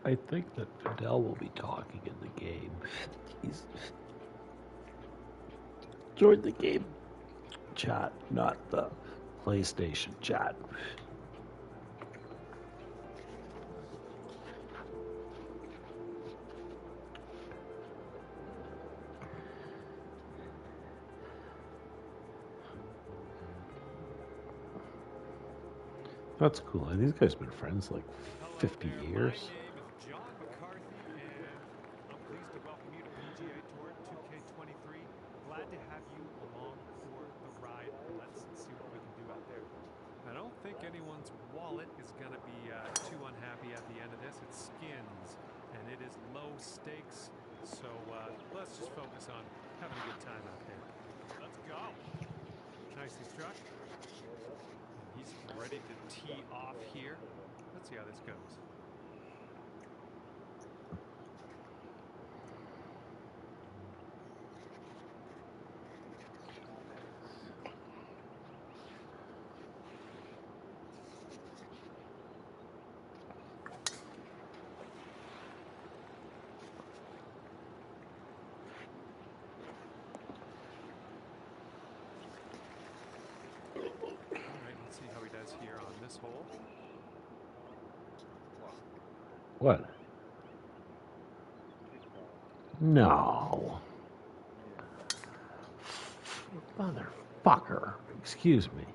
I think that Fidel will be talking in the game. He's joined the game chat, not the PlayStation chat. That's cool. These guys have been friends like 50 years. My name is John McCarthy, and I'm pleased to welcome you to PGA Tour 2K23. Glad to have you along for the ride. Let's see what we can do out there. I don't think anyone's wallet is going to be too unhappy at the end of this. It's skins, and it is low stakes. So let's just focus on having a good time out there. Let's go. Nicely struck. He's ready to tee off here. Let's see how this goes. See how he does here on this hole. What? No. Motherfucker. Excuse me.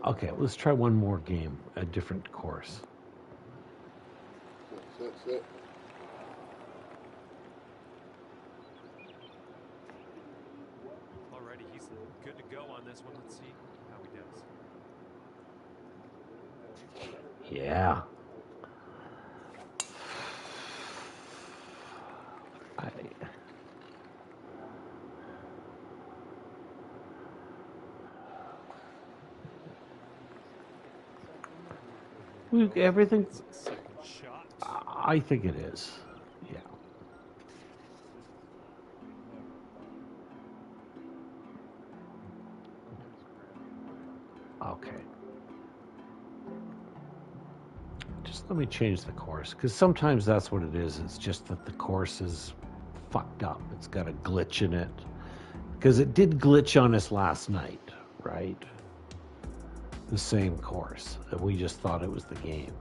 Okay, let's try one more game, a different course. That's it. Alrighty, he's good to go on this one. Let's see how he does. Yeah. Everything. I think it is. Yeah. Okay. Just let me change the course, because sometimes that's what it is. It's just that the course is fucked up. It's got a glitch in it. Because it did glitch on us last night, right? The same course. And we just thought it was the game.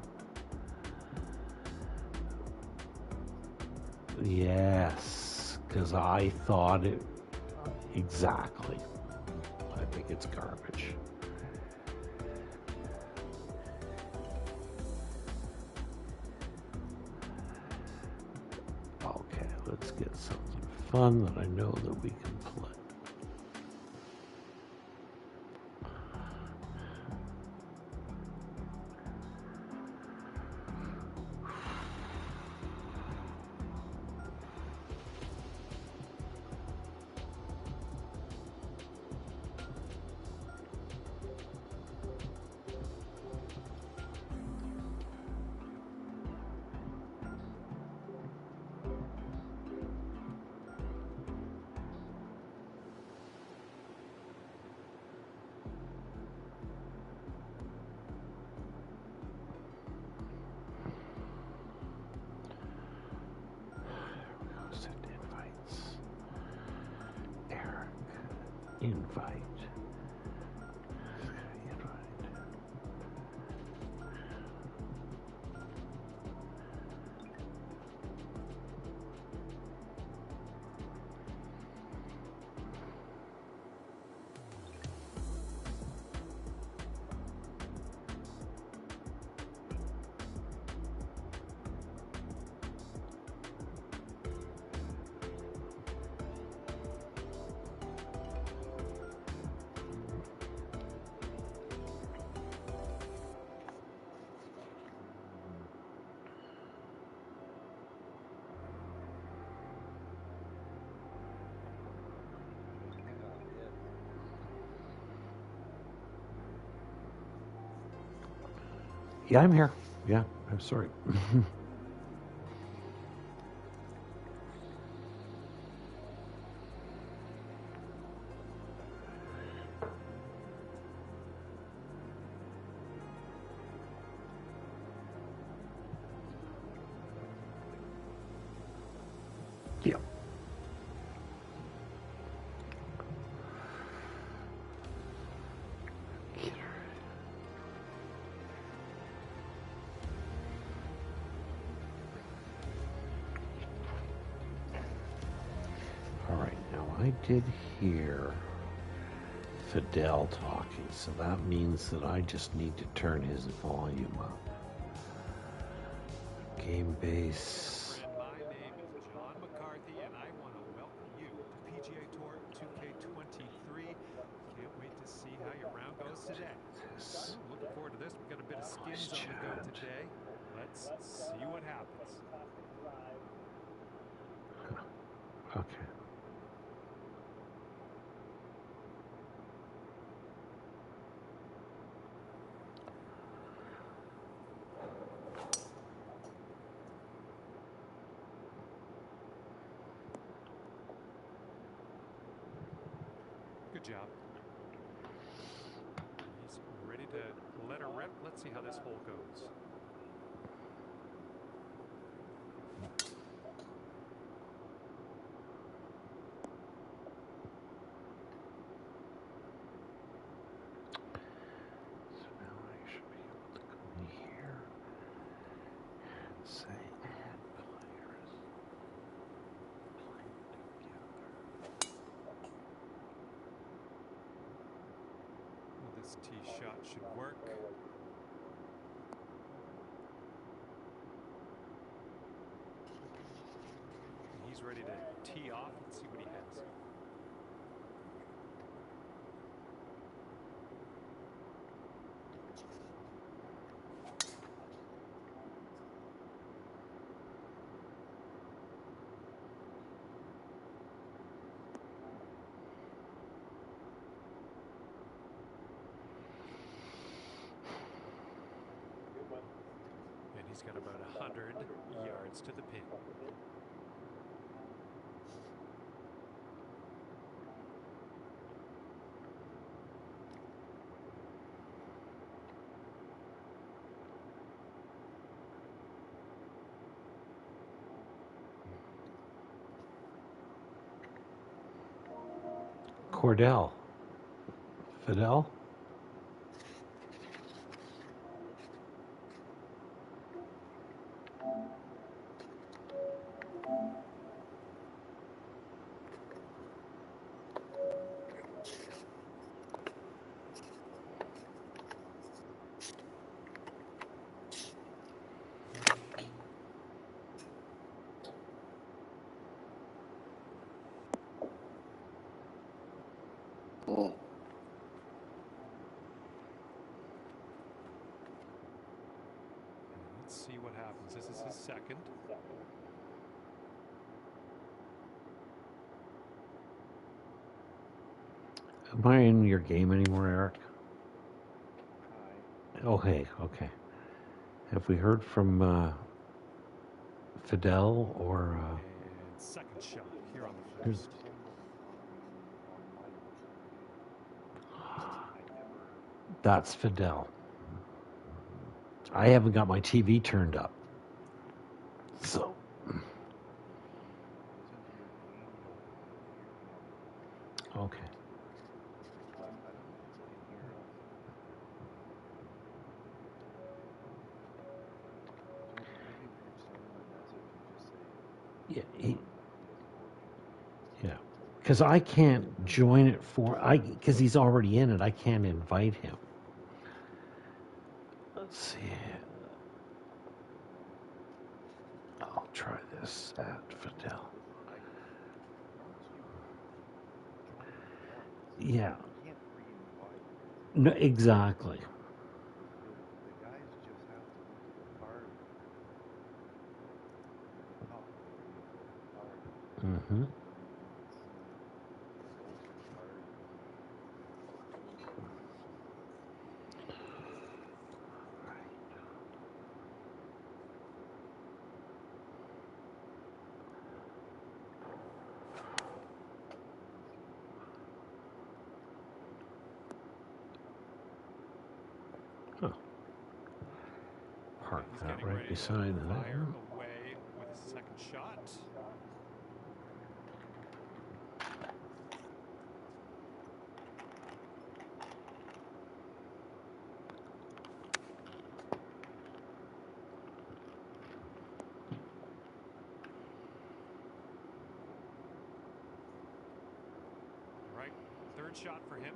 Yes, because I thought it exactly. I think it's garbage. Okay, let's get something fun that I know that we can play. Invite. Yeah, I'm here. Yeah, I'm sorry. I did hear Fidel talking, so that means that I just need to turn his volume up. Game base. Friend, my name is John McCarthy, and I want to welcome you to PGA Tour 2K23. Can't wait to see how your round goes today. This I'm looking forward to this. We've got a bit of skins voice on the go chat. today. Let's see what happens. Okay. Good job. He's ready to let her rip. Let's see how this hole goes. So now I should be able to go here and say add players playing together. Well, this tee shot should work. He's ready to tee off. Let's see what he has. And he's got about 100 yards to the pin. Cordell. Fidel? Let's see what happens. This is his second. Am I in your game anymore, Eric? Oh, hey, okay. Have we heard from Fidel or... And second shot here on the first. That's Fidel. I haven't got my TV turned up. So... Okay. Yeah, yeah. Because I can't join it because he's already in it. I can't invite him. Let's see. I'll try this at Fidel. Yeah. No, exactly. Mm-hmm. Huh. Park He's that getting right ready beside to fire him. away with his second shot. third shot for him.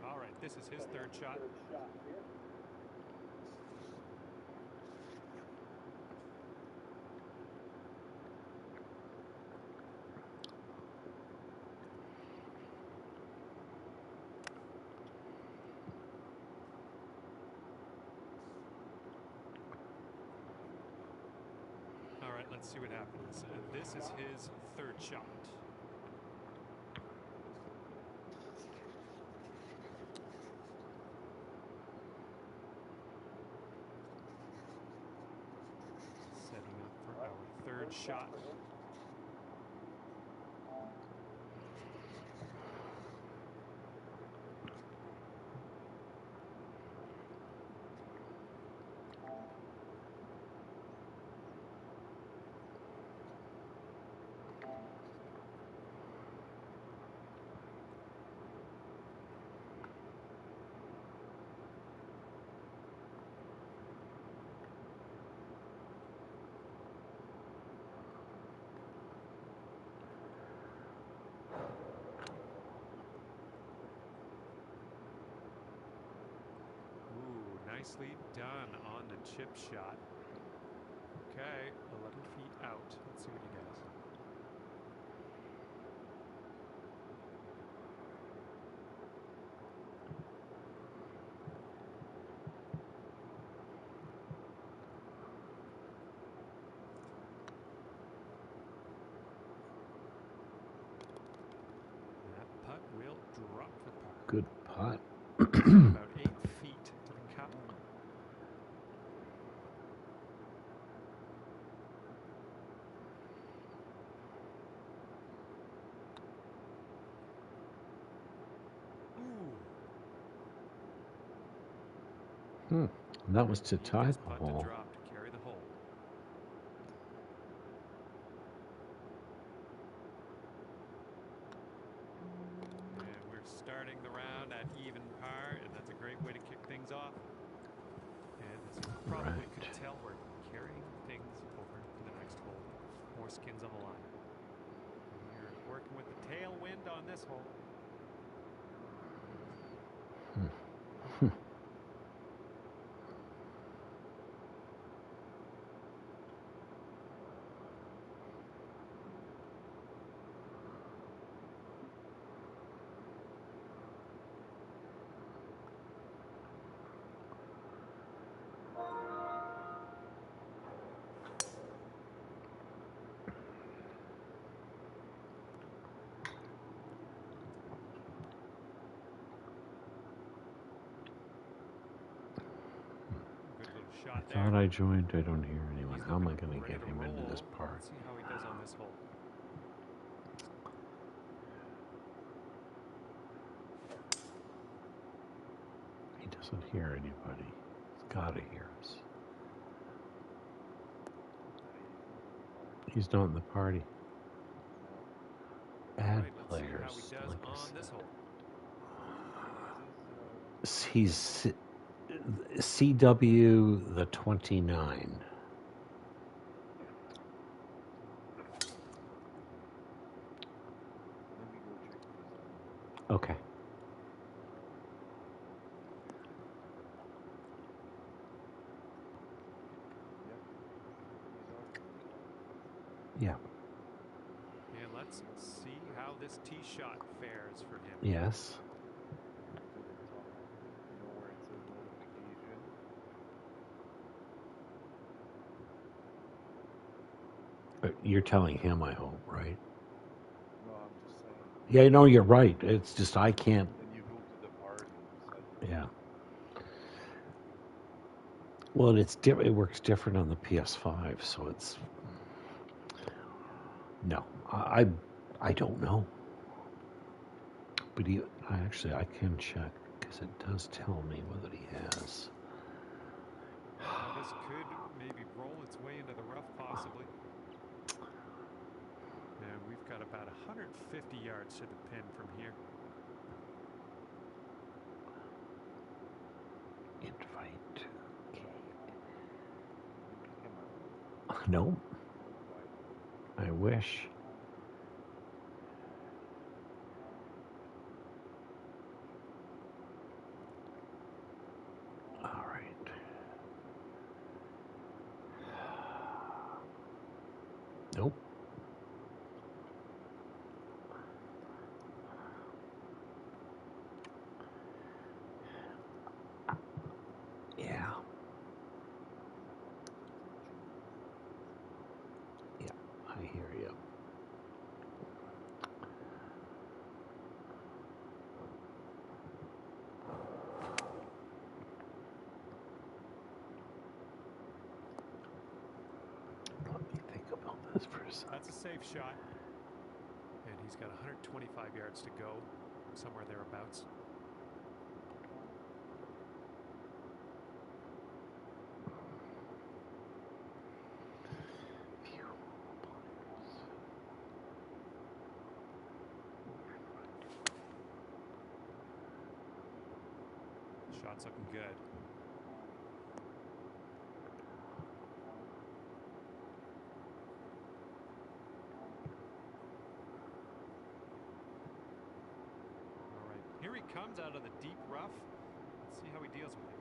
All right, this is his third shot. All right, let's see what happens. This is his third shot. Setting up for our third shot. Nicely done on the chip shot. Okay, 11 feet out. Let's see what he does. That putt will drop for par. Good putt. About 8 feet to the cup. That was to tie This the putt hole. to drop to carry the hole. And we're starting the round at even par, and that's a great way to kick things off. And as you probably could tell, we're carrying things over to the next hole. More skins on the line. We're working with the tailwind on this hole. I thought I joined. I don't hear anyone. How am I going to get him into this part? Let's see how he does on this hole. He doesn't hear anybody. He's got to hear us. He's not in the party. Add players. Like I said. He's CW the 29. Okay. Yeah. And let's see how this tee shot fares for him. Yes. You're telling him, I hope, right? No, I'm just saying. Yeah, no, you're right. It's just I can't. And you go to the party. Yeah. Well, it's different. It works different on the PS5, so it's. No, I don't know. But actually, I can check because it does tell me whether he has. This could maybe roll its way into the rough, possibly. And we've We've got about 150 yards to the pin from here. Invite. Okay. No, I wish. All right. Nope. Yeah. Yeah, I hear you. Let me think about this for a second. That's a safe shot. And he's got 125 yards to go, somewhere thereabouts. Shot's looking good. All right, here he comes out of the deep rough. Let's see how he deals with it.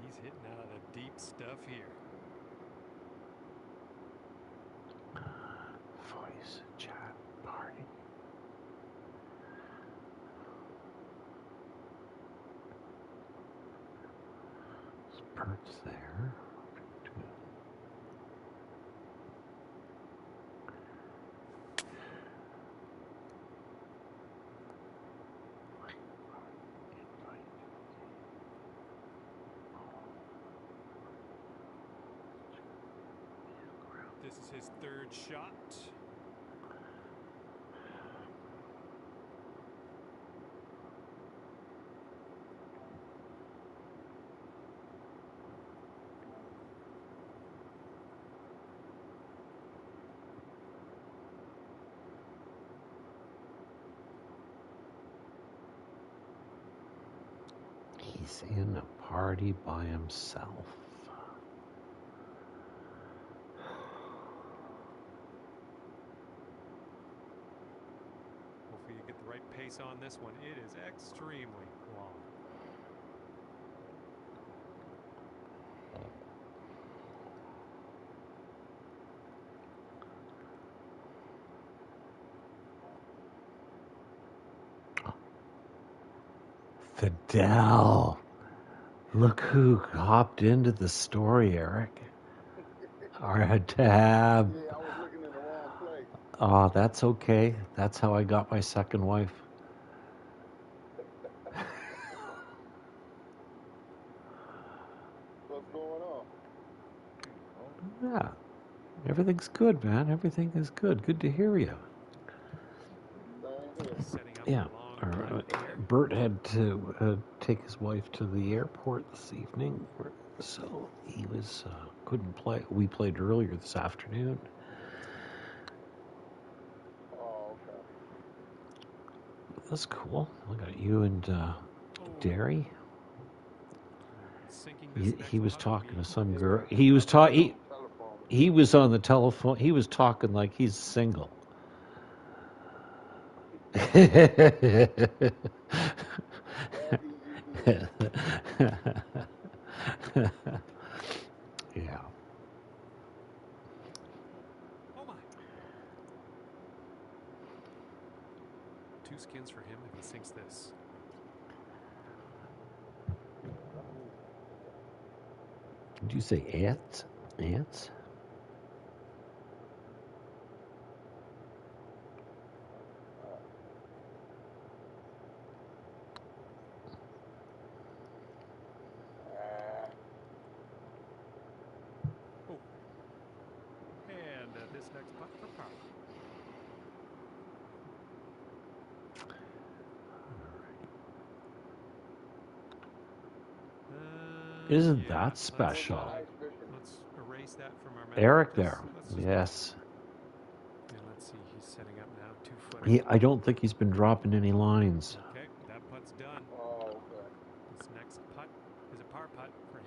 He's hitting out of the deep stuff here. Voice chat party. Bert's there. This is his third shot. He's in a party by himself. Hopefully you get the right pace on this one. It is extremely long. Fidel. Look who hopped into the story, Eric. Our tab. Yeah, I was looking in the wrong place. Oh, that's okay. That's how I got my second wife. What's going on? Yeah. Everything's good, man. Everything is good. Good to hear you. Same here. Setting up Yeah. a long drive here. Bert had to take his wife to the airport this evening, so he was couldn't play. We played earlier this afternoon. Oh, okay. That's cool. I got you and Derry. Sinking this next He was putt talking will to be some his girl. birdie. He was talking. Telephone. He was on the telephone. He was talking like he's single. Yeah. Oh my. Two skins for him if he sinks this. you say? Ants? Ants? Oh, and this next putt for par. Isn't Yeah, that let's, special? Nice fishing. let's erase that from our memory. Eric there. Let's just Yes. And let's see, he's setting up now, 2 foot. I don't think he's been dropping any lines. Okay, that putt's done. Oh, okay. This next putt is a par putt for him.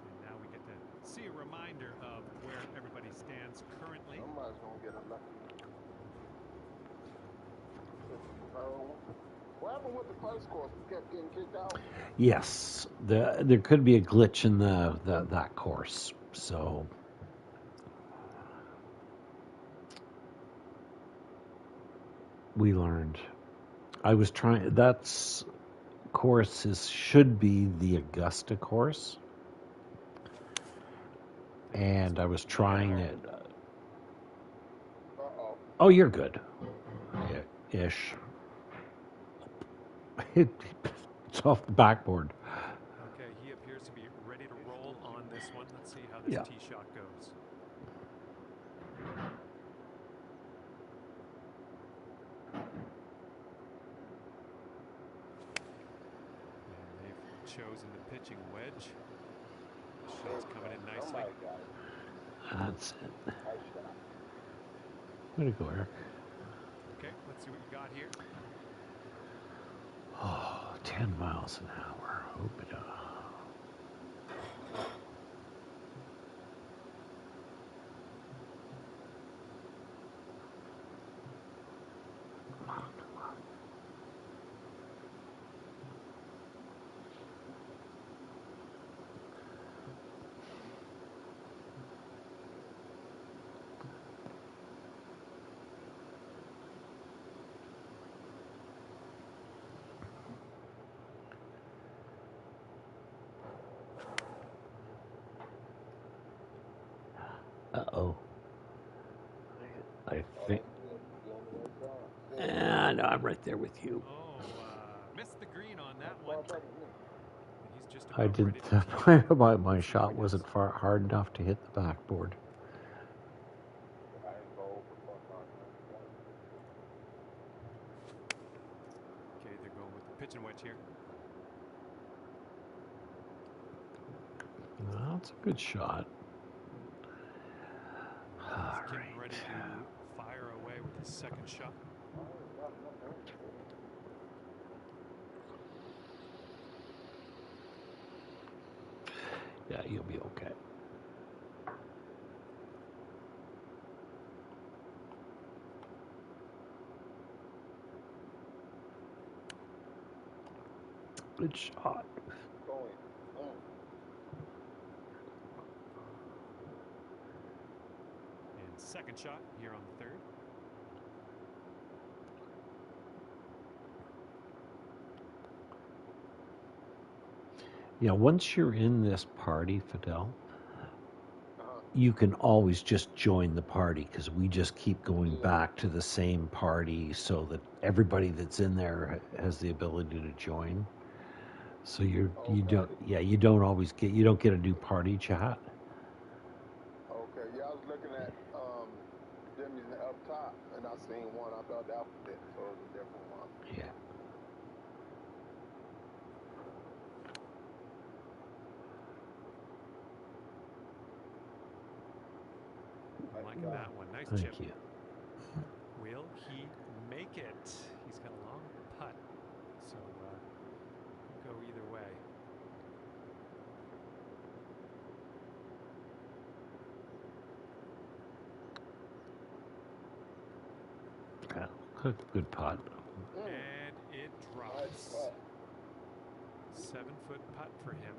And now we get to see a reminder of where everybody stands currently. Somebody's gonna get a lucky. What happened with the first course? It kept getting kicked out. Yes, there could be a glitch in that course. So we learned. I was trying. That's course should be the Augusta course, and I was trying it. Uh-oh. Oh, you're good. Yeah, ish. It's off the backboard. Okay, he appears to be ready to roll on this one. Let's see how this Yeah. tee shot goes. And they've chosen the pitching wedge. The shot's coming in nicely. Somebody got it. That's it. Nice shot. Way to go, Eric. Okay, let's see what you got here. Oh, 10 miles an hour. Hope it. Uh-oh. I think. No, I'm right there with you. Oh, missed the green on that one. And he's just I about did. ready to tee. My shot wasn't far hard enough to hit the backboard. Okay, they're going with the pitching wedge here. That's a good shot. All He's getting right. ready to fire away with his second shot. Yeah, you'll be okay. Good shot. And second shot here on the third. Yeah, once you're in this party, Fidel, you can always just join the party because we just keep going back to the same party so that everybody that's in there has the ability to join. So you don't always get a new party chat. Okay, yeah, I was looking at Jimmy's up top, and I seen one. I thought that was it, so it was a different one. Yeah. Liking that one. Nice Thank chip. you. Will he make it? He's got a long putt, so could go either way. Yeah, good putt. And it drops. 7-foot putt for him.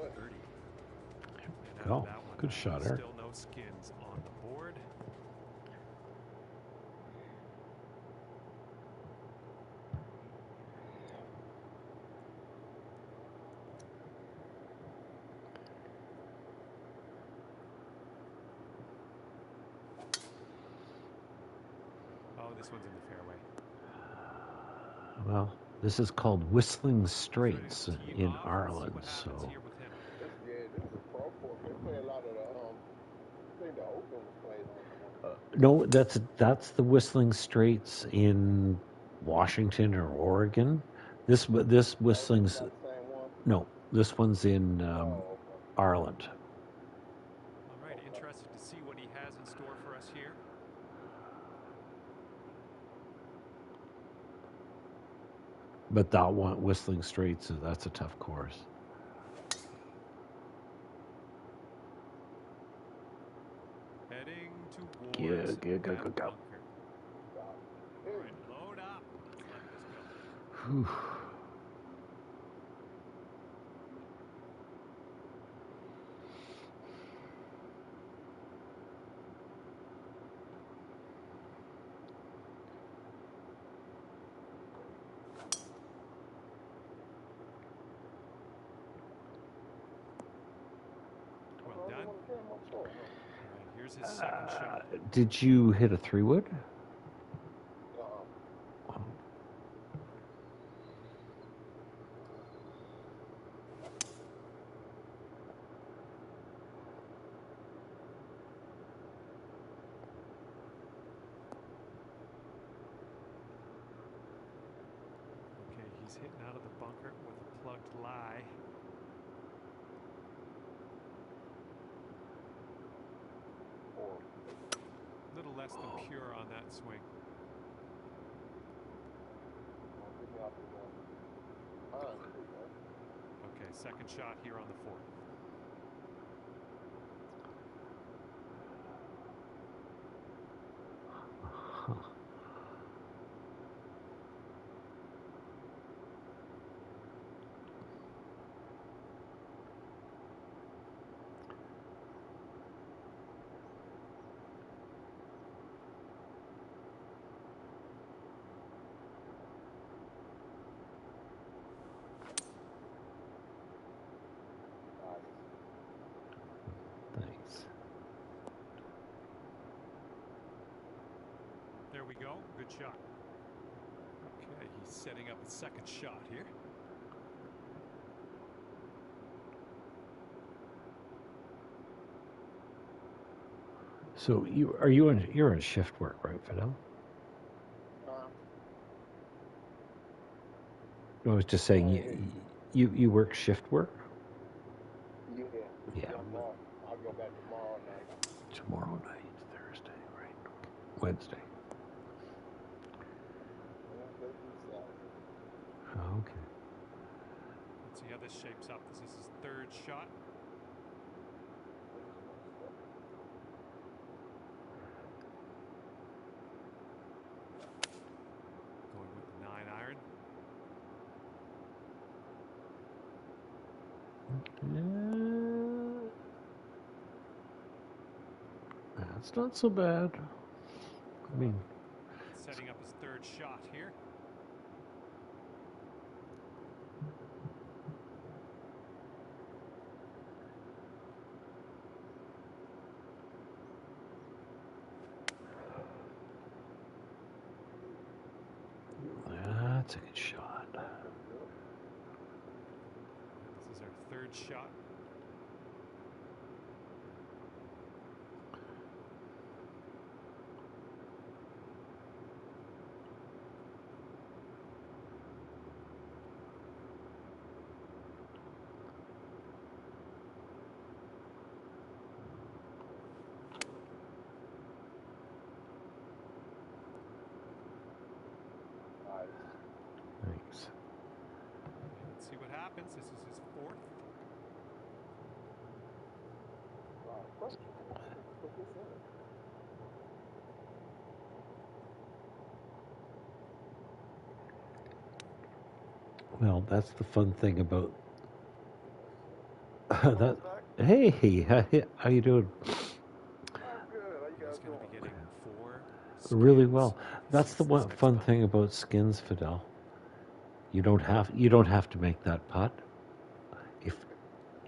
Good. 30. And out Go. of that one, Good shot, Eric. still no skins on the board. Oh, this one's in the fairway. Well, this is called Whistling He's ready to Straits tee in off and see Ireland. what happens So here with him. This is a pro course. They play a lot of the I think the Open was played on. no, that's the Whistling Straits in Washington or Oregon. This Whistling's Not the same one. no. This one's in Okay. Ireland. All right, interested to see what he has in store for us here. But that one, Whistling Straits, that's a tough course. Heading towards Go. that bunker. All Hey, right, load up. Let's let this go. Whew. Well done. All right, here's his second shot. Did you hit a 3-wood? Okay, he's hitting out of the bunker with a plugged lie. Little less than pure on that swing. Okay, second shot here on the fourth. Huh. Thanks. There we go. Good shot. Okay, he's setting up a second shot here. So you're on shift work, right, Fidel? I was just saying you work shift work. Yeah. Yeah. I'll go back tomorrow night. Tomorrow night, Thursday, right? Wednesday. Oh, okay. Let's see how this shapes up. This is his third shot. Going with the 9-iron. That's not so bad. I mean, Setting up his third shot here. that's a good shot. This is our third shot. Thanks. Let's see what happens. This is his fourth. Well, that's the fun thing about that. Welcome back. Hey, how you doing? I'm good. How you And he's guys going to be doing? getting 4 Really skins well. if he That's the sinks this one next fun putt. thing about skins, Fidel. You don't have to make that putt. If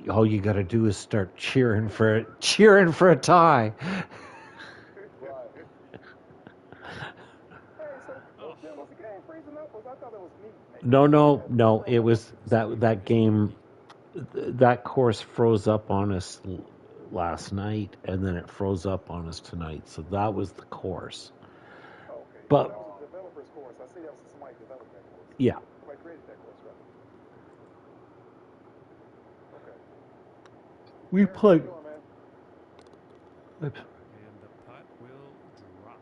all you got to do is start cheering for a tie. Right. Hey, so Oh, Jim, was the game freezing up? I thought it was me No, making no, that no. It froze up. was looks like that we that might be getting game. lucky. That course froze up on us last night, and then it froze up on us tonight. So that was the course. Okay, so But that was a developer's course. I see that was somebody developed that course. yeah, Somebody created that course, right? Okay. we Eric, how you played. doing, man? And the putt will drop.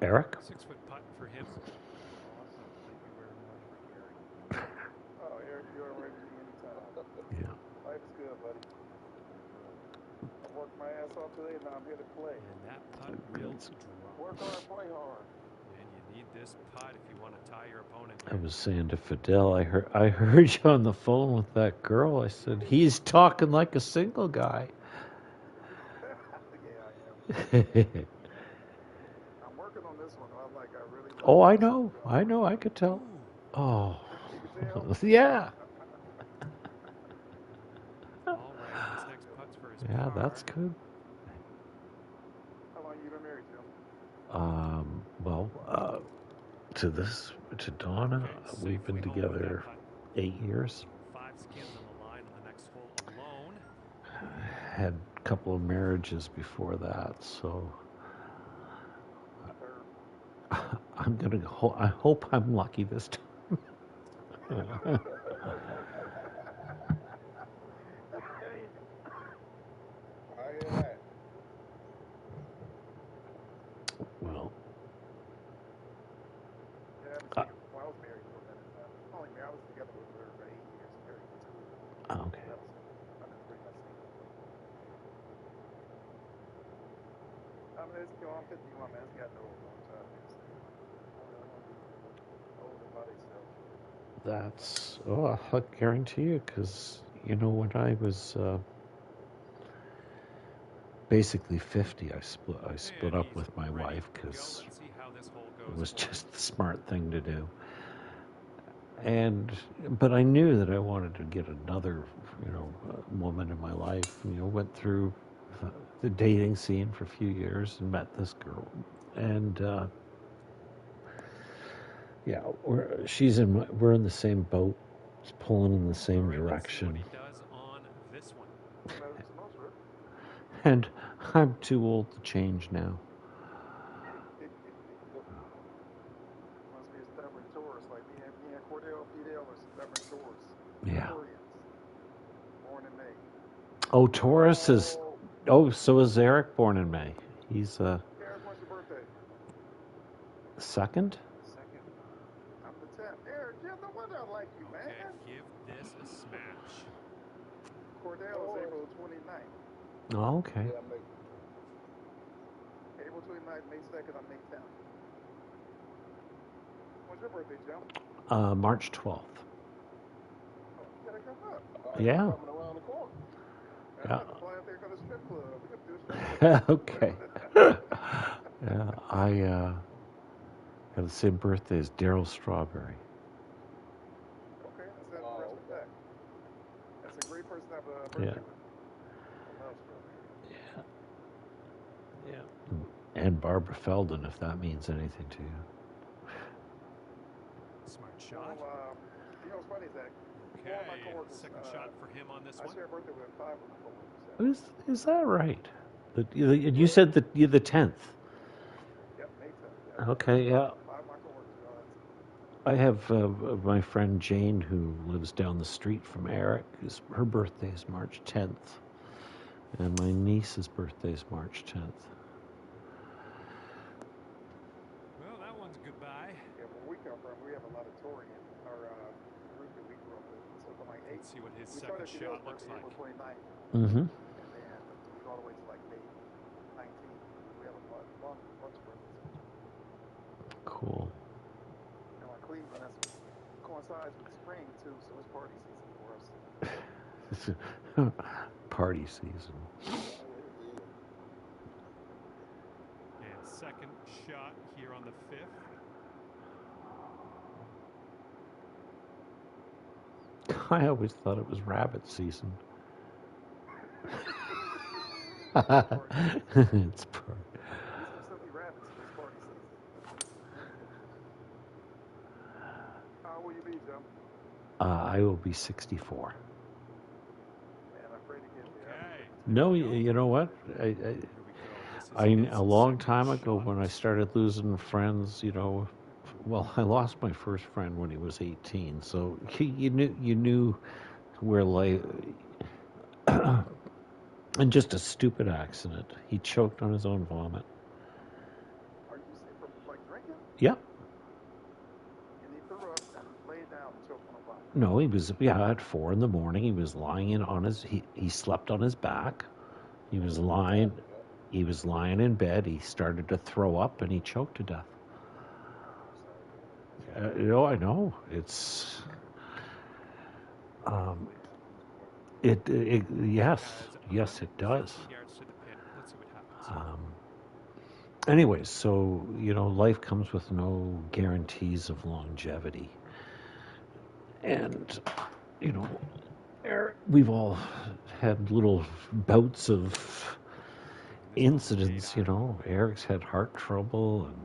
Eric. 6-foot putt for him. Awesome. Thank you very much for carrying me. Oh, Eric, you're all right with me anytime. Yeah. Life is good, buddy. Good. I worked my ass off today, now I'm here to play. And that putt will Work drop. hard, play hard. And you need this putt if you want to tie your opponent I here. was saying to Fidel, I heard you on the phone with that girl. I said he's talking like a single guy. Yeah, I am. I'm working on this one. I really like Oh, I this know, I one. know, I could tell. Ooh. Oh, You can tell? yeah, All right. This next Good. putt's for his yeah, that's par. good. How long you been married, Jim? Well, to Donna, Okay, safe we've been we hole with that together putt. 8 years. 5 skins on the line on the next hole alone. Had a couple of marriages before that, so Third. I hope I'm lucky this time. I hear that. Well, Yeah, I haven't uh, seen her. Well, I was married for a minute. Only married. I was together with her for 8 years. Married for 2 years. okay. That was it. I've been pretty much single. I mean, I'm 51, man. It's gotten old a long time. Man. I don't want to be older by themselves. I guarantee you, because when I was basically 50, I split And up he's with my ready wife to go. because Let's see how this hole it goes was for him. just the smart thing to do. But I knew that I wanted to get another, woman in my life. Went through the dating scene for a few years and met this girl, and yeah, we're in the same boat, just pulling in the All same right, let's see what direction. he does on this one. Don't matter so much, right? And I'm too old to change now. Must be a stubborn Taurus, like me and Cordell Fidel are stubborn Taurus. Yeah. Taurians. Born in May. Oh, Taurus is. Oh, Oh, so is Eric, born in May. He's Eric, when's your birthday? second. Second. I'm the 10th. Eric, Jim, no wonder I like you, Okay, man. give this a smash. Cordell is April 29th. Oh, okay. Yeah, April 29th, May 2nd, I'm May 10th. When's your birthday, Jim? March 12th. Oh, you gotta come up. Yeah. Coming around the corner. I Yeah. have to fly out there and go to the strip club. We have to do a strip club. Okay. Yeah, I got the same birthday as Daryl Strawberry. Okay, that's interesting fact. That's a great person to have a birthday Yeah. with. I love strawberry. Yeah. Yeah. And Barbara Feldon, if that means anything to you. Smart shot. Well, you know what's funny is that Okay, four of my coworkers, second shot for him on this I one. share a birthday with 5 of my coworkers. Is that right? You said that you're the 10th. Yep, May 10th. Yep. Okay, yeah. 5 of my coworkers. I have my friend Jane who lives down the street from Eric. Her birthday is March 10th. And my niece's birthday is March 10th. Well, that one's goodbye. Yeah, where we come from, we have a lot of Taurian, our group that we grew up with. So from like 8, Let's see what his we second started shot Fidel's looks birthday like. April 29th, Mm-hmm. and then we go all the way to like May 19th. We have a bunch of birthdays. Cool. And like Cleveland, that's coincides with spring too, so it's party season for us. So Party season. And second shot here on the fifth. I always thought it was rabbit season. It's part. At least there's so many rabbits in this party season. How will you be, Joe? I will be 64. Man, I'm afraid to get there. Okay. No, you know what? Here we go. This is A his long second time ago shot. when I started losing friends, well, I lost my first friend when he was 18. So you knew where life, and just a stupid accident. He choked on his own vomit. Are you sick from like drinking? Yep. And he threw up and laid down and choked on a vomit. No, he was at 4 a.m. He was lying on his. He slept on his back. He was lying in bed. He started to throw up and he choked to death. I know it's. Yes, it does. 15 yards to the pin. Let's see what happens. Anyways, so life comes with no guarantees of longevity, and we've all had little bouts of incidents. Eric's had heart trouble, and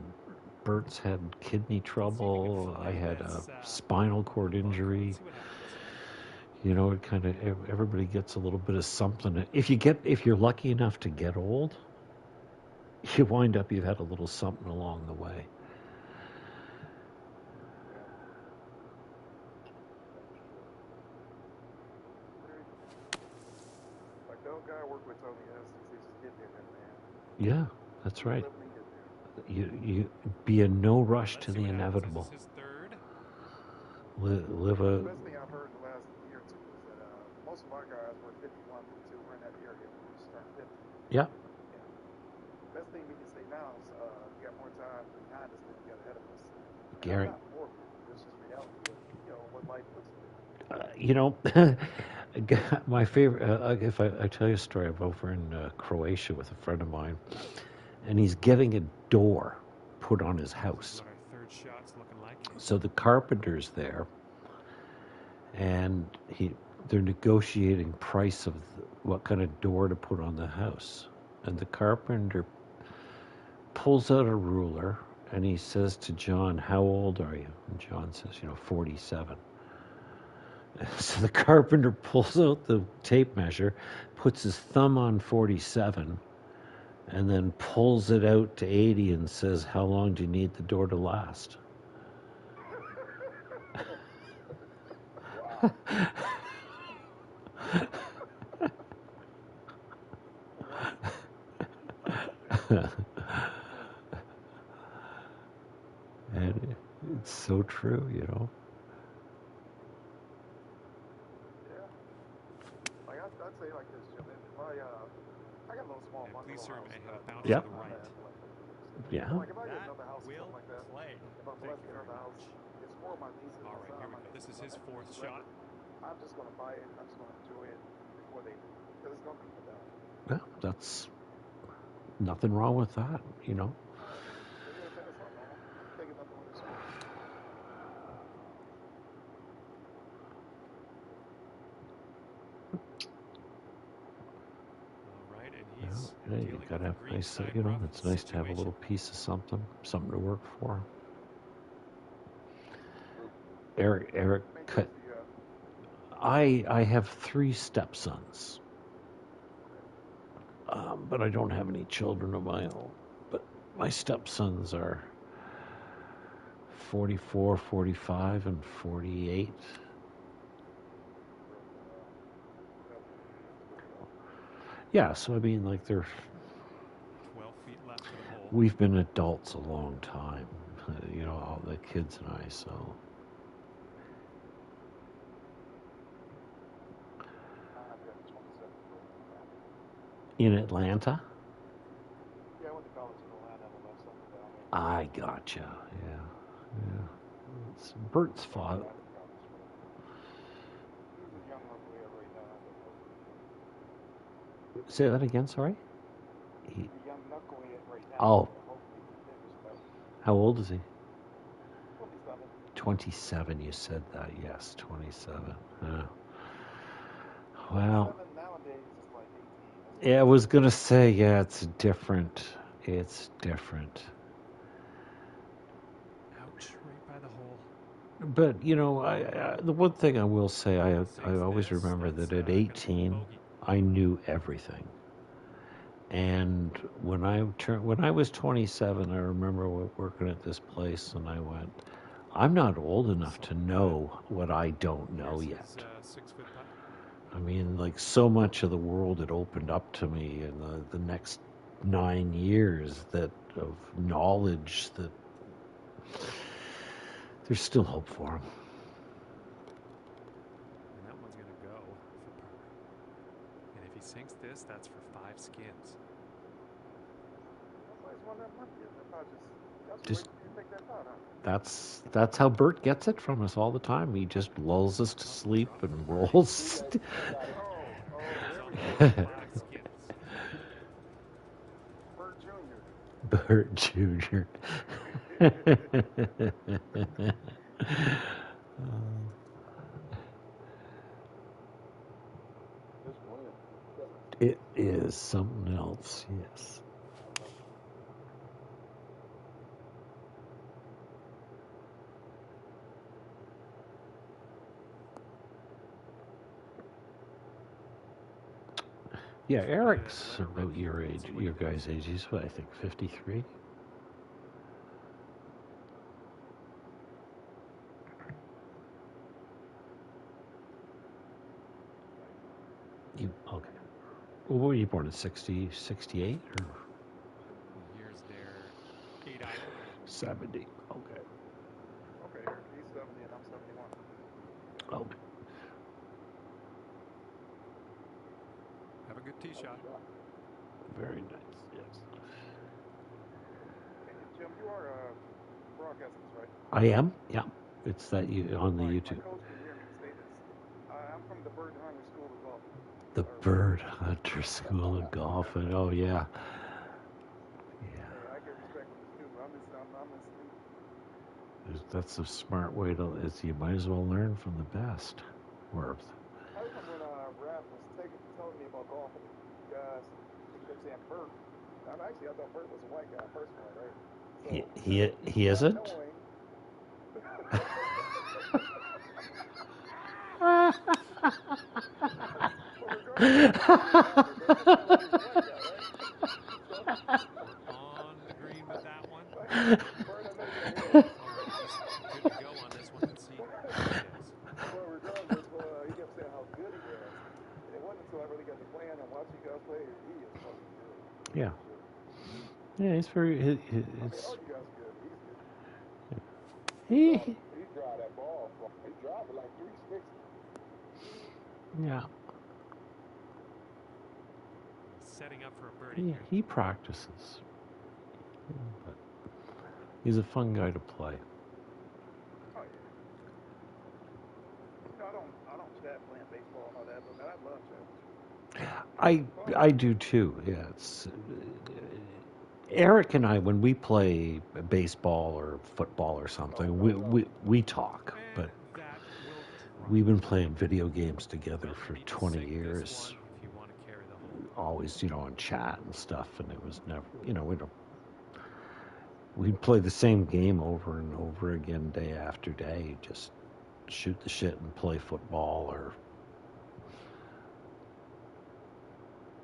Bert's had kidney trouble. I had a spinal cord injury. Let's see what happens. It kind of everybody gets a little bit of something. If you're lucky enough to get old, you wind up you've had a little something along the way. Like the old guy I work with told me yesterday, just get there, man. Yeah, that's right. Live and get there. You be in no rush Let's to see the what happens. inevitable. This is his third. Live The a best thing I've heard in the last year or two is that most of our guys were 51, 52, we're in that area when we just turned 50. yeah. Best thing we can say now is we got more time behind us than we got ahead of us. Gary. Not more, this is reality, but what life looks like. My favorite. If I tell you a story, I'm over in Croatia with a friend of mine, and he's getting a door put on his This house. is what our third shot's looking like. So the carpenter's there, and they're negotiating price of what kind of door to put on the house. And the carpenter pulls out a ruler, and he says to John, "How old are you?" And John says, 47. So the carpenter pulls out the tape measure, puts his thumb on 47, and then pulls it out to 80 and says, "How long do you need the door to last?" And it's so true. Yeah. Like I'd say like this, Jim. If I got a little small And bungalow please, sir, house. may have a bounce Yeah. to the right. Yeah. Like if I get That another house or will something like that, play. if I'm Thank blessed you with very another house, much. it's for my nieces. All my right, son, here we my go. This is nephews, his my fourth nephews. shot. I'm just gonna buy it. I'm just gonna enjoy it before they do, because it's gonna be for them. Well, that's nothing wrong with that. They gotta pass on, man. Taking nothing with their spoon. All right, and he's You dealing gotta with have a green nice, side it's rough nice to have a situation. little piece of something to work for. Eric, How many cut. kids do you have? I have 3 stepsons, but I don't have any children of my own. But my stepsons are 44, 45, and 48. Yeah, so I mean, like 12 feet left to the hole. we've been adults a long time, all the kids and I. So I've got 27. in Atlanta, Yeah, I went to college in Atlanta and left something down there. I gotcha. Yeah. It's Bert's father. He's a young enough player right now, but Say that again, sorry? He, He's a young knucklehead right now. oh, Hopefully he can finish that. how old is he? 27. 27, you said that, yes, 27. Well, 27 nowadays is like 18. That's yeah, I was gonna say, yeah, it's different. It's different. Ouch, right by the hole. But you know, the one thing I will say, I Sinks always this, remember that's that at gonna be a 18, bogey. I knew everything. And when I was 27, I remember working at this place, and I went, I'm not old enough to know what I don't know Here's yet. his 6-foot putt. I mean, like so much of the world had opened up to me in the next 9 years that of knowledge that there's still hope for him. And that one's gonna go for par. And if he sinks this, that's for 5 skins. why he's won that money. I thought just Just wait till you take that pot, huh? that's how Bert gets it from us all the time. He just lulls us to sleep and rolls. Oh, He's there on we the go. board, Bert, 5 skins. Bert Jr. Bert Jr. This one. It is something else, yes. Yeah, Eric's about your age, your guys' age. He's what, I think 53. You okay? Well, what were you born in 60, 68 or Here's their 8 iron. 70? Okay. Okay, Eric, he's 70 and I'm 71. Okay. Have a good tee shot. Very nice. Yes. Hey, Jim, you are broadcasting this, right? I am. Yeah. It's that you on the My YouTube. coach can hear me say this. I'm from the Bird Hunter School of Golf. The Bird Hunter School of Golf. And oh yeah. Yeah. Hey, I get respect from the student. I'm a student. That's a smart way to. Is you might as well learn from the best. Or I remember when Raph was telling me about golf, and you guys, he kept saying Bert. I thought Bert was a white guy personally, right? So, he not isn't. knowing. Well, On the green with that one. Bert, I know you're here. All right, he's good to go on this one. Let's see how he is. Well, regardless, he kept saying how good he was. And it wasn't until I really got to playing and watching you guys play, he is fucking good. Yeah. Yeah, he's very. I mean, all you guys are good. He's good. He. He drive that ball. He drive it like 360. Yeah. Setting up for a birdie. He practices. But he's a fun guy to play. Oh yeah. You know, I don't chat playing baseball and all that, but man, I love chatting. I do too. Yeah, it's Eric and I when we play baseball or football or something, we talk, but That will we've been playing video games together drop. for You need to 20 sink this years. one if you want to carry the hole. Always, on chat and stuff, and it was never, we'd play the same game over and over again, day after day, just shoot the shit and play football or.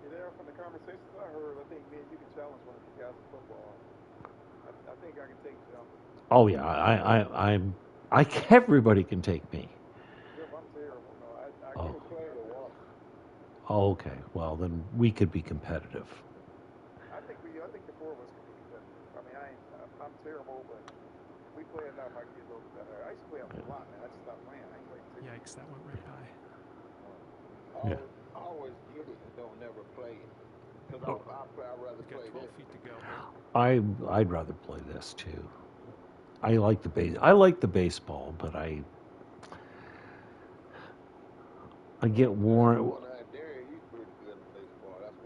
You there from the conversations I heard, I think me and you can challenge one of you guys in football. I think I can take Jim. Oh yeah, everybody can take me. Jim, I'm terrible. No, I Oh. can't play the one. Oh, okay. Well, then we could be competitive. I think the four of us can be competitive. I mean, I'm terrible, but if we play enough, I can get a little bit better. I used to play a lot, man. I just stopped playing. I ain't played 6 years. Yikes, that went right by. Yeah. I always get it and don't never play it. Because Oh. I'd rather We've got play 12 this. feet to go. I'd rather play this too. I like the baseball, but I get worn. One out there, he's pretty good in baseball. That's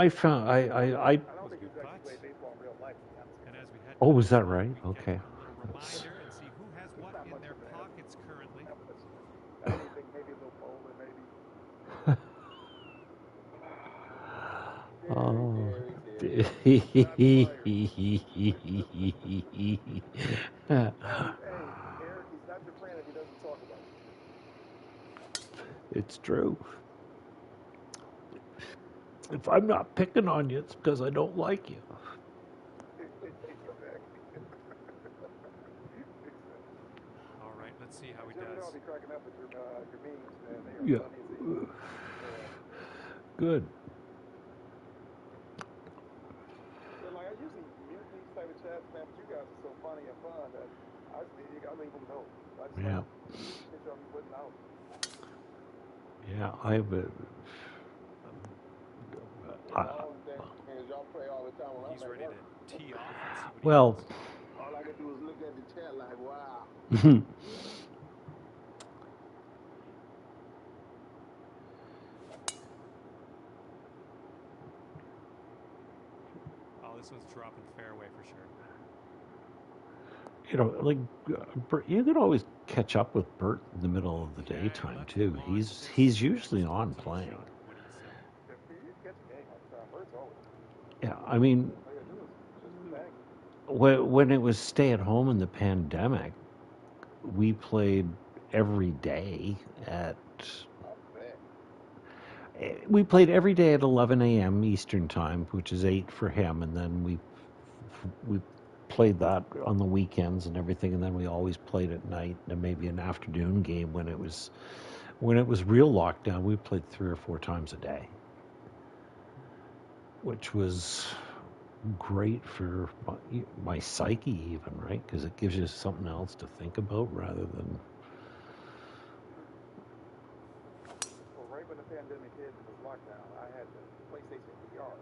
I found I I don't Was a think good he's actually putt. played baseball in real life. To be honest with And you. as we head oh, to was this that one, right? we get Okay. a little That's reminder and see who has He's what not in much their of an athlete. pockets currently. Anything, maybe a little bowler, maybe. Oh. Gary. Hey, Eric, he's not your friend if he doesn't talk about It's true. If I'm not picking on you, it's because I don't like you. you. Exactly. All right, let's see how he Jimmy, I'll does. be cracking up at your memes, man. They are Yeah. funny as hell. Yeah. Good. But like, I usually mute these type of chats, man. But you guys are so funny and fun that I leave them go. I just Yeah. like shit y'all be putting out. Yeah. I've. The only thing is y'all play all the time when He's I'm at ready work. to tee off. Let's see what he Well. does. All I can do is look at the chat like, wow. Oh, this one's dropping fairway for sure. You know, like Bert, you can always catch up with Bert in the middle of the Yeah, daytime left too. him on He's this usually next on tee playing. shot. What do you say? If you catch a game all the time, Bert's always. Yeah, I mean, All you gotta do is just bang. when it was stay at home in the pandemic, we played every day at. I bet. We played every day at 11 a.m. Eastern time, which is 8 for him, and then we played that on the weekends and everything, and then we always played at night and maybe an afternoon game when it was real lockdown. We played 3 or 4 times a day, which was great for my psyche even, right? Because it gives you something else to think about rather than Well, right when the pandemic hit and it was lockdown, I had the PlayStation VR.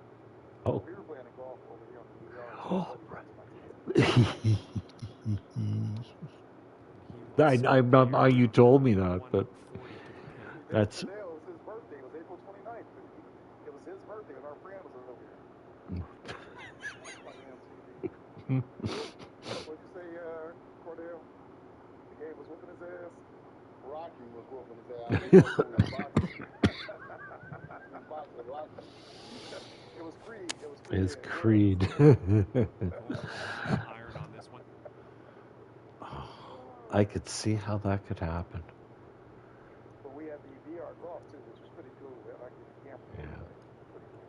So oh. we were playing golf over here on the VR with some Oh, buddies next to my TV. And he I'm not. You told me that, but 140 to the pin. See, that's today was his birthday. It was April 29th. It was his birthday, and our friend was over here. On the MTV. What'd you say, Cordell? The game was whooping his ass? Rocky was whooping his ass. I think it was boxing. Boxing Rocky. It was Creed. It was Creed. it's Yeah, Creed. Iron on this one. I could see how that could happen. But we had the VR golf too, which was pretty cool. We had like the camera. Yeah. Pretty cool.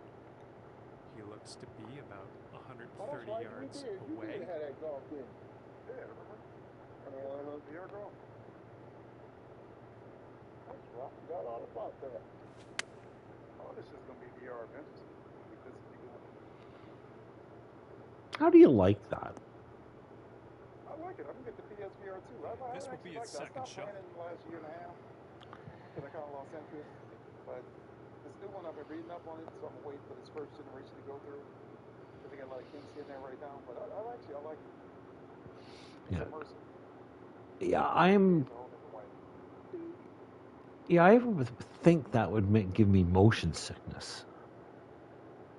He looks to be about 130 Oh, that's right. yards You away. did have that golf, didn't you? Yeah, remember? VR golf. That's right. I forgot all about that. All this is gonna be VR eventually. Keep this going. How do you like that? I like it. I'm gonna get the PSVR too. I This will actually be like his that. I second stopped shot. playing it in the last year and a half because I kind of lost interest. But this new one, I've been reading up on it, so I'm gonna wait for this first generation to go through. Because they got a lot of kinks in there right now. But I like it. It's Yeah. immersive. Yeah, It's a whole different way. I would think that would give me motion sickness.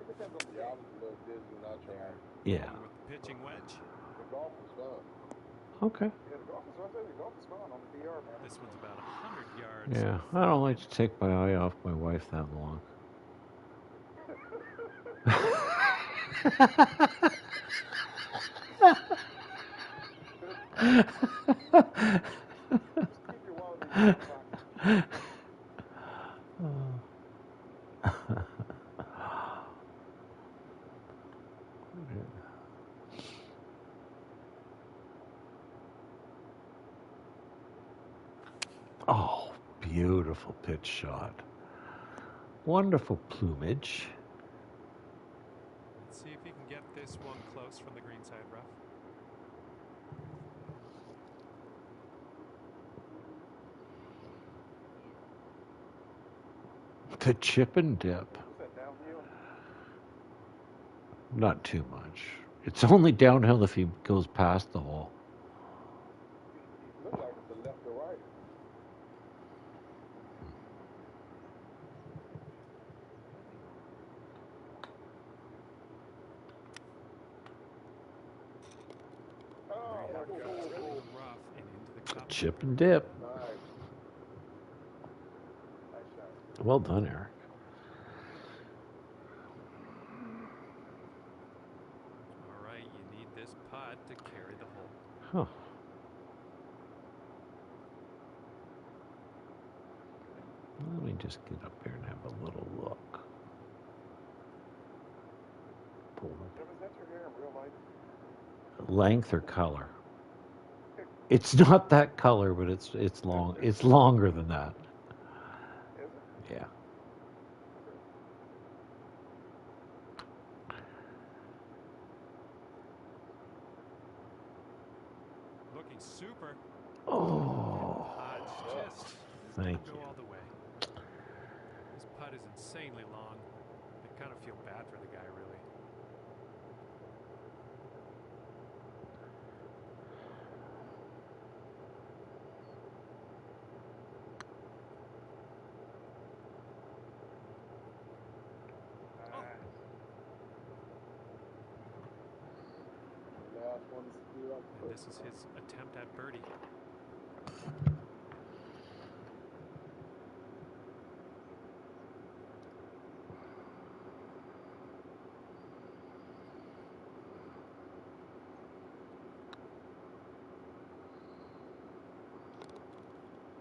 It depends on the Yeah, I game. was a little dizzy when I tried. Yeah. With the pitching wedge. The golf was fun. Okay. Yeah, the golf is, I tell you, the golf is fun on the VR, man. This one's about 100 yards. Yeah, I don't like to take my eye off my wife that long. Just keep your wallet in your pocket. Oh, beautiful pitch shot. Wonderful plumage. Let's see if he can get this one close from the green side rough. The chip and dip. Was that downhill? Not too much. It's only downhill if he goes past the hole. Looked like it's the left or right. through the rough and into the cup. Chip and dip. Nice. Nice shot. Well done, Eric. All right, you need this putt to carry the hole. Huh. Let me just get up there and have a little look. Pull Jim, is that your hair in real life? the length or color. It's not that color, but it's long. It's longer than that. Is it? Yeah. Looking super. Oh, Just thank go you. all the way. This putt is insanely long. I kind of feel bad for the guy, really. Last one is due up And this is his attempt at birdie.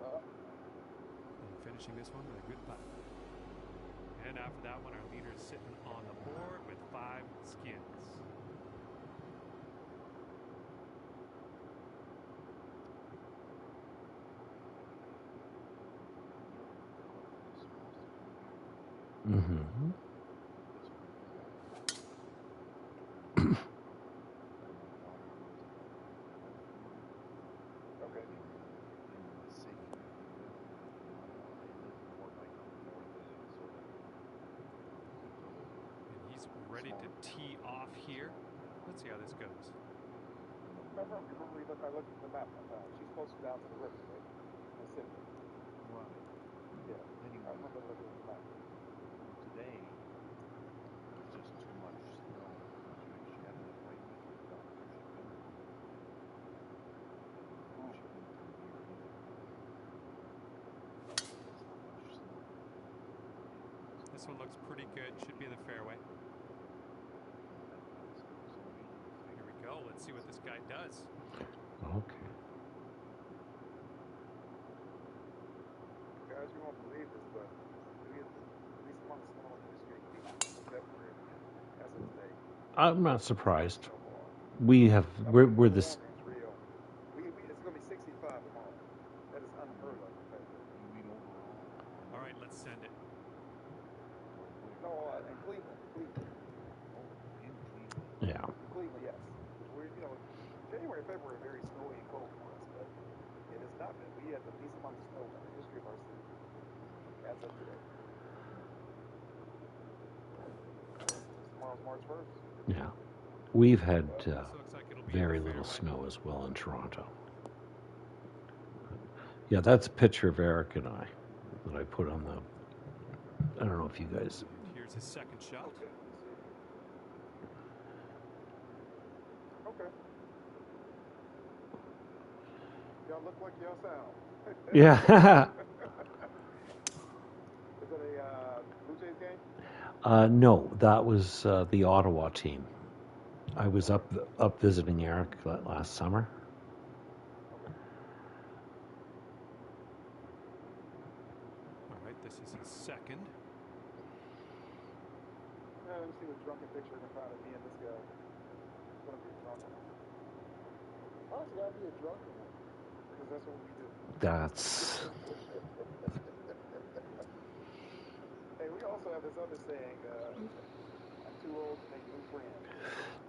And finishing this one with a good putt. And after that one, our leader is sitting on the board with 5 skins. Mm-hmm. Okay. And he's ready to tee off here. Let's see how this goes. Remember I looked at the map. She's closer down to the river, right? Mississippi. Right. Yeah. Anyway, I remember looking at the map. today was just too much snow. She had enough rain to get it done. She couldn't come here either. There's not much snow. This one looks pretty good. Should be in the fairway. Here we go. Let's see what this guy does. Okay. Guys, you won't believe this, but we had the least amount of snow in the history of Phoenix in February as of today. I'm not surprised. Snowball. We have we're Global this. warming's real. It's going to be 65 tomorrow. That is unheard of. You mean overall? All right, let's send it. No, in Cleveland. Oh, in Cleveland. Yeah. Cleveland, yes. We're, January and February are very snowy and cold for us, but it has not been. We had the least amount of snow in the history of our city as of today. Tomorrow's March 1st. Yeah. We've had This looks like it'll be very in the little fairway. snow as well in Toronto. Yeah, that's a picture of Eric and I that I put on the. I don't know if you guys. And here's his second shot. Okay. Okay. Y'all look like y'all sound. Yeah. Is it a Blue Jays game? No, that was the Ottawa team. I was up visiting Eric last summer. All right, this is his second. Let me see the drunken picture I can find of me and this guy. It's gonna be a drunken one. Why does it gotta be a drunken one? Because that's what we do. That's Hey, we also have this other saying, I'm too old to make new friends.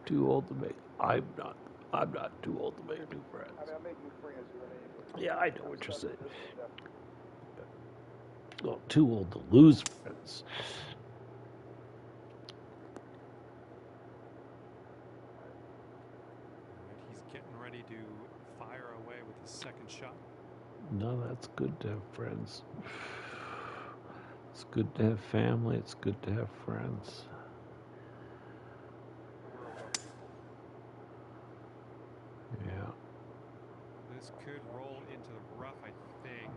too old to make. I'm not too old to make new friends. I mean, I make new friends, you know what I mean? But Yeah, I know I'm what you're stuck saying. with this one, definitely. Well, too old to lose friends. All right, he's getting ready to fire away with his second shot. No, that's good to have friends. It's good to have family. It's good to have friends. The world of people. Yeah. this could roll into the rough, I think.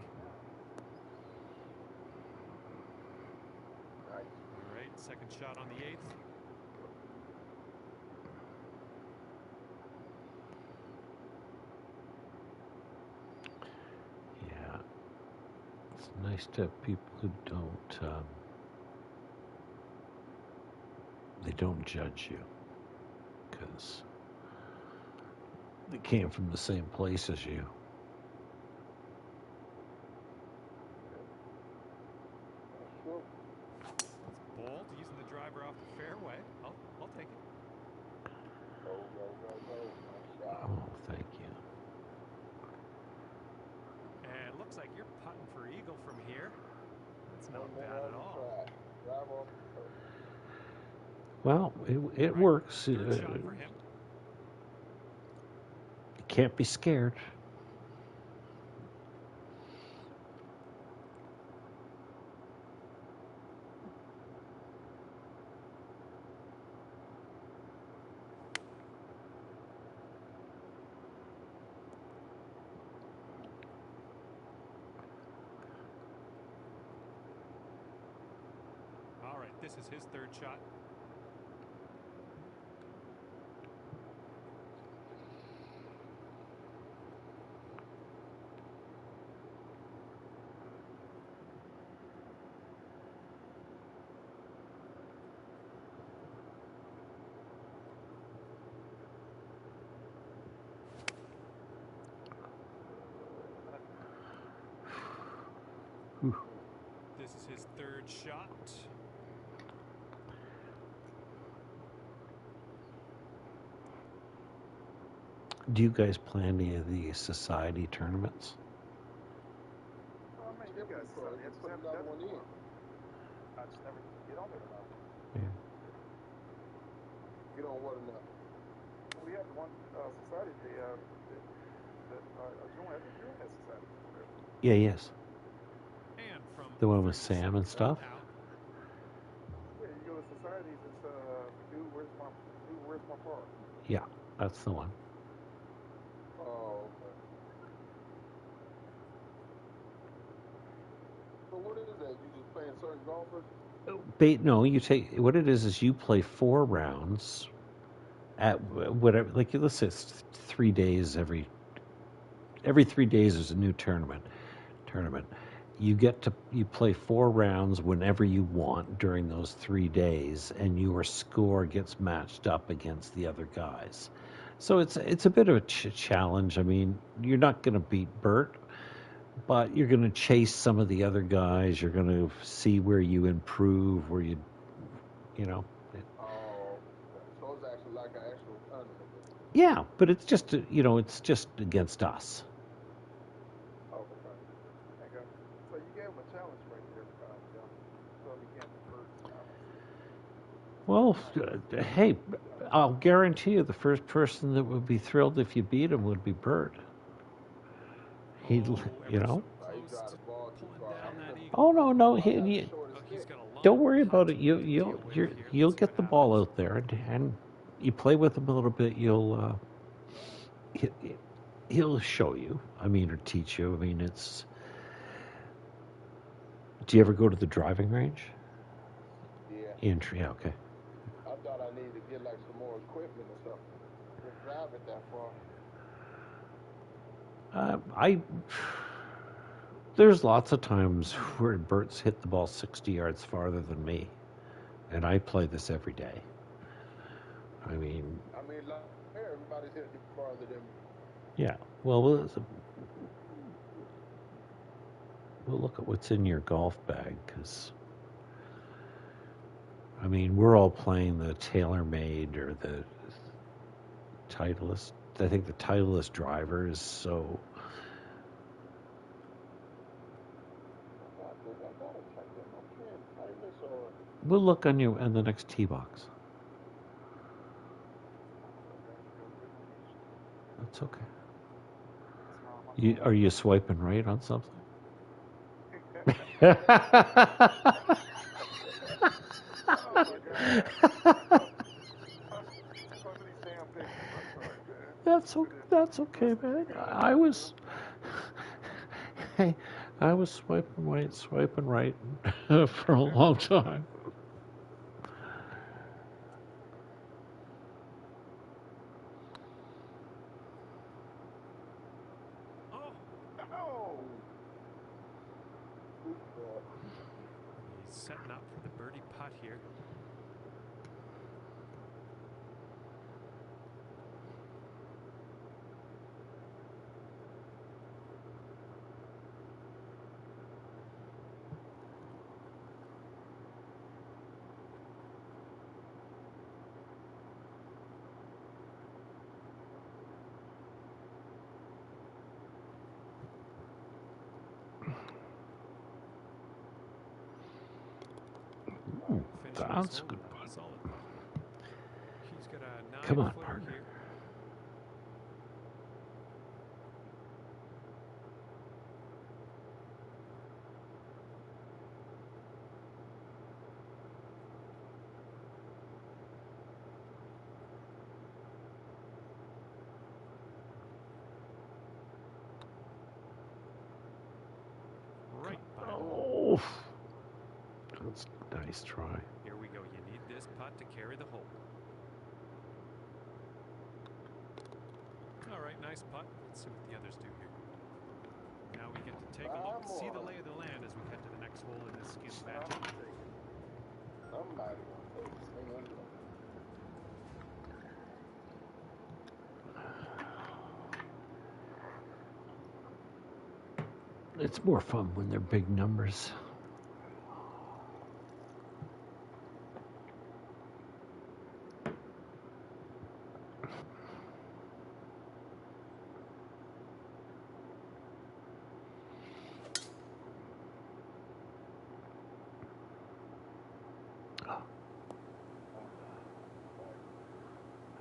Nice. All right, second shot on the 8th. Yeah. It's nice to have people who don't, they don't judge you. Because they came from the same place as you. That's true. Bold, using the driver off the fairway. I'll take it. Go, go, go, go. Nice shot. Oh, thank you. And it looks like you're putting for eagle from here. That's not One more bad on at the all. track. Drive off the turf. Well, it Right, works. third shot for him. You can't be scared. All right, this is his third shot. This is his third shot. Do you guys play any of the society tournaments? I mean, you Different guys, story. it's Put never another done one it in. before. I just never get on there enough. Get on what enough? We had one society, that joined, I think you're in that society. Yeah, yes. And from The one with 37 Sam and feet stuff? out, Yeah, you go to societies, it's, dude, where's my car? Yeah, that's the one. Oh, okay. So what is that? You just playing certain golfers? No, you take what it is you play 4 rounds at whatever. Like let's say it's 3 days every 3 days there's a new tournament. You play 4 rounds whenever you want during those 3 days, and your score gets matched up against the other guys. So it's a bit of a challenge. I mean, you're not going to beat Bert, but you're going to chase some of the other guys. You're going to see where you improve, where you know. Oh, okay. So it's actually like an actual tournament. Yeah, but it's just it's just against us. Oh, okay. Okay. So you gave him a challenge right there, John. So he can't convert. Well, hey, I'll guarantee you the first person that would be thrilled if you beat him would be Bert. He'd, ever you know. so He close drive to the ball too pulling far. down that eagle. Oh no, I got the shortest Oh, he's stick. got a long don't worry about putt it. to deal with here. You'll Let's see get what the ball happens. out there, and you play with him a little bit. He'll show you. I mean, or teach you. I mean, it's. Do you ever go to the driving range? Yeah. Yeah, okay. I thought I needed to get like some more equipment or something. To drive it that far. There's lots of times where Bert's hit the ball 60 yards farther than me, and I play this every day. I mean, like everybody's hitting it farther than me. yeah. Well, we'll look at what's in your golf bag, because I mean, we're all playing the TaylorMade or the Titleist. I think the Titleist driver is so. I gotta check that. My friend Titus or We'll look on the next tee box. That's okay. Are you swiping right on something? Oh my God. That's okay, man. I was, hey, I was swiping right for a long time. Oh, Oh, he's setting up for the birdie putt here. Ooh, Finishing that's his a hole good with a putt. solid putt. He's got a Come on, 9-footer partner. here. Right by him. Oh, that's a nice try. Here we go. You need this putt to carry the hole. All right, nice putt. Let's see what the others do here. Now we get to take a look, see the lay of the land as we head to the next hole in this skins matchup. Somebody gonna take this thing under. It's more fun when they're big numbers.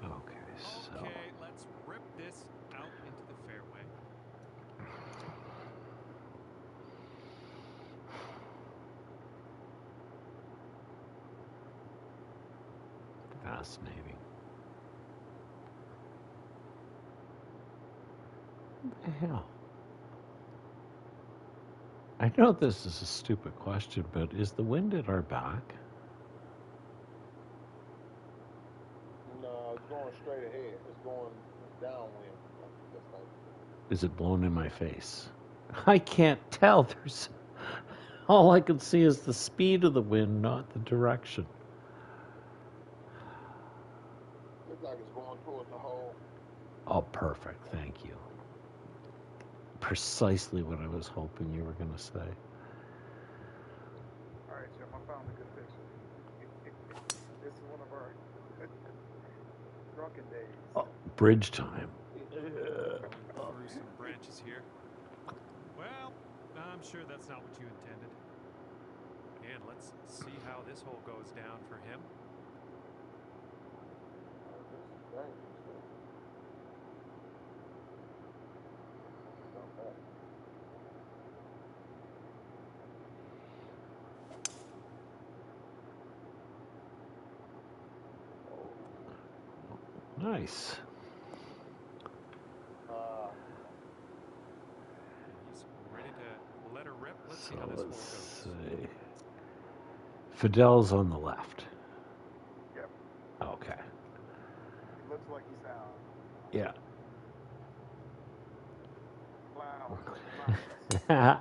Okay, so Okay, let's rip this out into the fairway. fascinating. What the hell? I know this is a stupid question, but is the wind at our back? No, it's going straight ahead. It's going downwind. That's like, Is it blowing in my face? I can't tell. There's all I can see is the speed of the wind, not the direction. looks like it's going towards the hole. Oh, perfect. Thank you. Precisely what I was hoping you were going to say. all right, Jim. I found a good picture. This is one of our drunken days. Oh, bridge time. Going through some branches here. Well, I'm sure that's not what you intended. And let's see how this hole goes down for him. Nice. He's ready to let her rip. Let's see So how this hole let's goes. see. Fidel's on the left. Yep. Okay. It looks like he's down. Yeah. Wow. Yeah,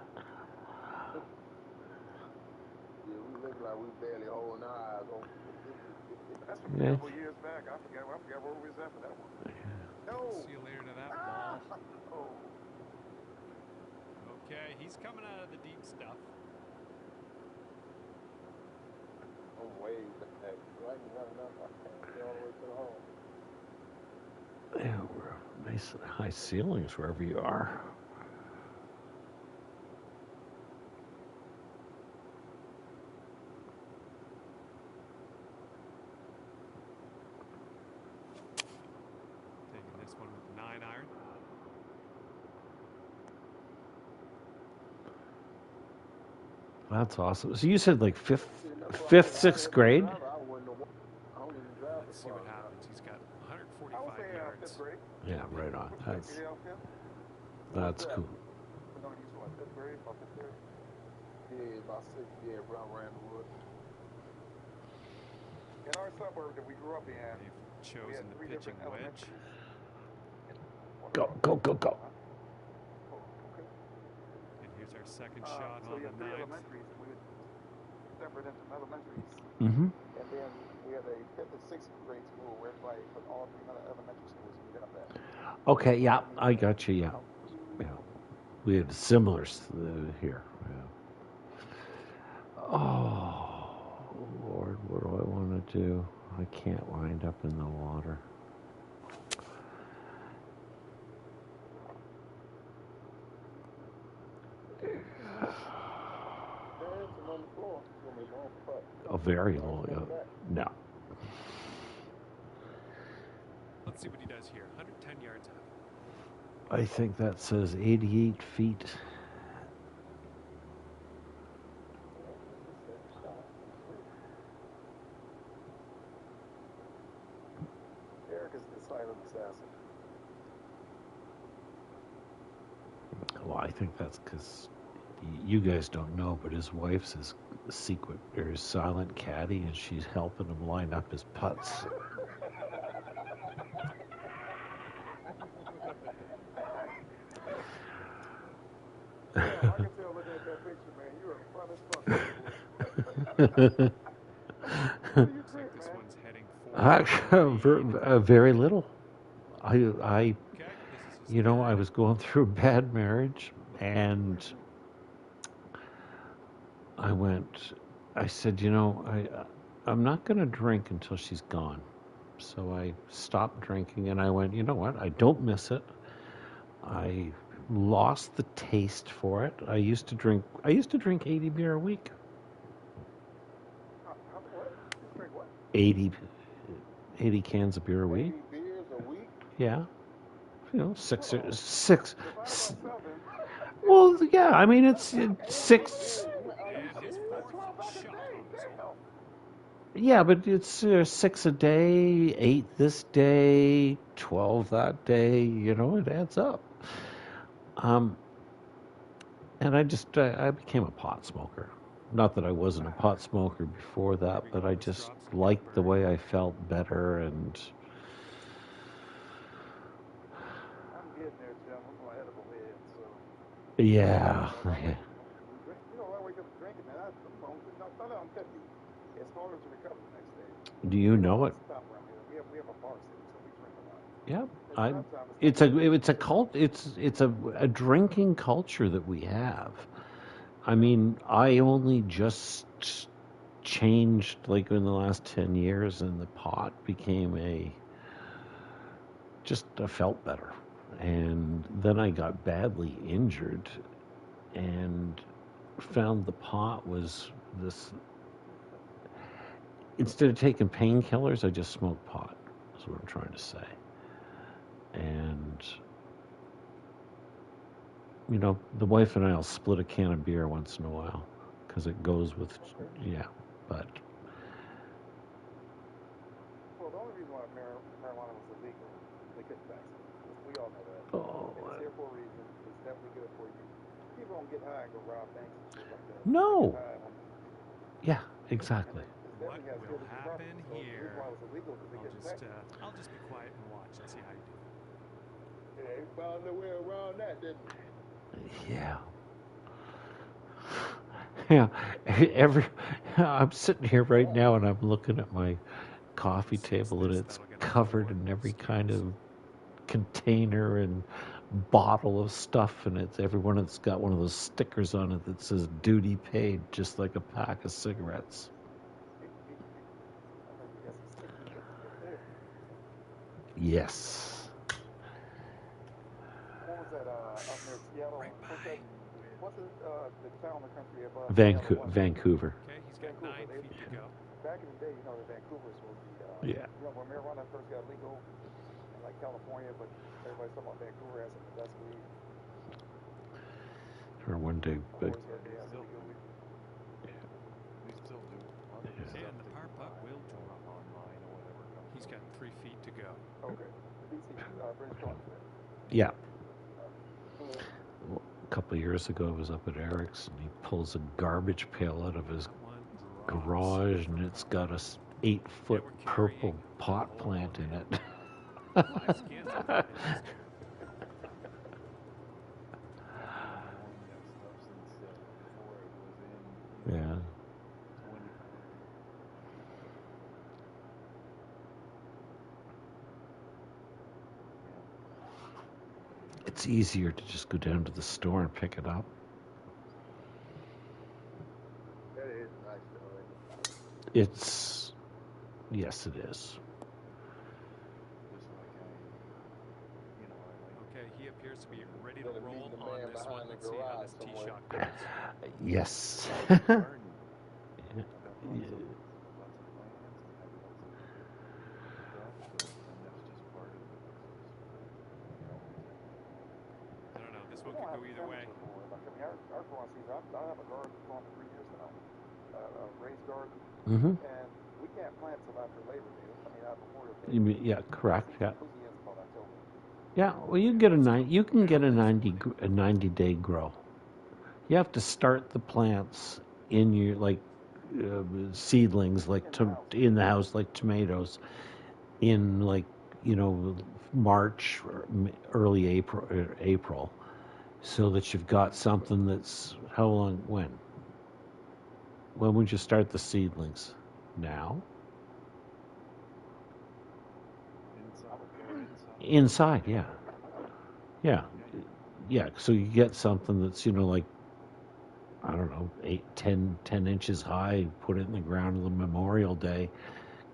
we look like we barely holding our eyes open. That's from a couple years back. I forgot where we was at for that one. No. See you later to that ball. Oh. Okay, he's coming out of the deep stuff. I'm way back. Right, not enough. I can't get all the way to the hole. Yeah, we're nice and high ceilings wherever you are. Taking this one with 9-iron. That's awesome. So you said like fifth, sixth grade? Let's see what happens. He's got 145 I would say yards. fifth grade. Yeah, right on. What's That's that, fifth? that's that? cool. No, he's what, fifth grade? About fifth grade? Yeah, about 6 years around Randallwood. In our suburb that we grew up in, They've we chosen had the 3 pitching different wedge. elementaries. What Go, about go, go, go. Oh, okay. And here's our second shot So on you the have 3 ninth. elementaries, and we would separate into elementaries. Mm-hmm. And then we had a 5th and 6th grade school where everybody from all 3 elementary schools meet up at. Okay, yeah, I got you. Yeah, yeah. We had similar here. Yeah. Oh Lord, what do I want to do? I can't wind up in the water. There's some on the floor. It's gonna be long putt. A very long. No. Let's see what he does here. 110 yards out. I think that says 88 feet. Eric is the silent assassin. Well, I think that's because you guys don't know, but his wife's his secret or his silent caddy, and she's helping him line up his putts. Yeah, I can tell looking at that picture, man. You are fun as fuck. What do you Looks drink, like this man? one's heading for Very little. I, Okay, this is his you know, third. I was going through a bad marriage, and I said, you know, I'm not going to drink until she's gone. So I stopped drinking, and I went, you know what? I don't miss it. I lost the taste for it. I used to drink 80 beer a week. What? You drink what? 80 cans of beer a 80 week. beers a week? Yeah. You know, six. Divide by 7. Well, yeah. I mean, it's 6. And his fourth 12 back a shot day. on this hole. Damn. Yeah, but it's 6 a day, 8 this day, 12 that day. You know, it adds up. And I became a pot smoker. Not that I wasn't a pot smoker before that, but I just liked the way I felt better, and I'm getting there, Jim. I'm going edible head, so. yeah. You know, I wake up drinking, man. I'm telling you, it's harder to recover the next day. Do you know it? Stop around here. We have a bar city, so we drink a lot. Yeah. And It's a cult. It's a drinking culture that we have. I mean, I only just changed like in the last 10 years, and the pot became I felt better. And then I got badly injured and found the pot was this. Instead of taking painkillers, I just smoked pot. That's what I'm trying to say. And, you know, the wife and I will split a can of beer once in a while because it goes with, yeah, but. Well, the only reason why marijuana was illegal, they couldn't tax it. We all know that. Oh, It's here for a reason. It's definitely good for you. People don't get high and go rob banks and shit like that. No. They get high when- Yeah, exactly. What will happen here? I'll just be quiet and watch and see how you do. Yeah, he found a way around that, didn't he? Yeah. Yeah. I'm sitting here right now and I'm looking at my coffee table and it's covered in every kind of container and bottle of stuff, and it's every one that's got one of those stickers on it that says duty paid, just like a pack of cigarettes. Yes. What was that up near Seattle? Right by. What's the town in the country above Vancouver. Okay, he's got 9 feet to go. Back in the day, you know, that Vancouver was supposed to be, Yeah. you know, when marijuana first got legal in like California, but everybody's talking about Vancouver as the best weed. Or one day, Always but heard they have really good weed. We still do. And the par putt will draw. Online or whatever. He's got 3 feet to go. Okay. BC, British Columbia. Yeah. A couple of years ago, I was up at Eric's, and he pulls a garbage pail out of his One drops. garage, and it's got a 8-foot we're purple carrying pot the plant in it. Live scans of that in this game. Knowing that stuff since before it was in, you know, Yeah. 20. It's easier to just go down to the store and pick it up. That is nice though. Ain't It's, yes, it is. Just like I, you know, I like Okay, he appears to be ready to Gotta meet roll the on man this one. behind the Let's see how garage this tee somewhere. shot goes. Yes. gardening. I got lots of plants. I have lots of stuff, and that's just part of it. You know, I don't know. This We one don't could have go a either way. temperature for it. Like, I mean, our growing season, I have a garden going for 3 years now, a raised garden, Mm-hmm. and we can't plant till after Labor Day. I mean, after Memorial Day. You mean, yeah, correct. Yeah. Usually ends about October. Yeah. Well, you get a nine. You can get a 90-day grow. You have to start the plants in your seedlings, like in the house, like tomatoes, in March or early April, so that you've got something that's how long? When would you start the seedlings? Now? inside. Inside, yeah. Yeah. Yeah. So you get something that's, I don't know, 10 inches high, put it in the ground on Memorial Day,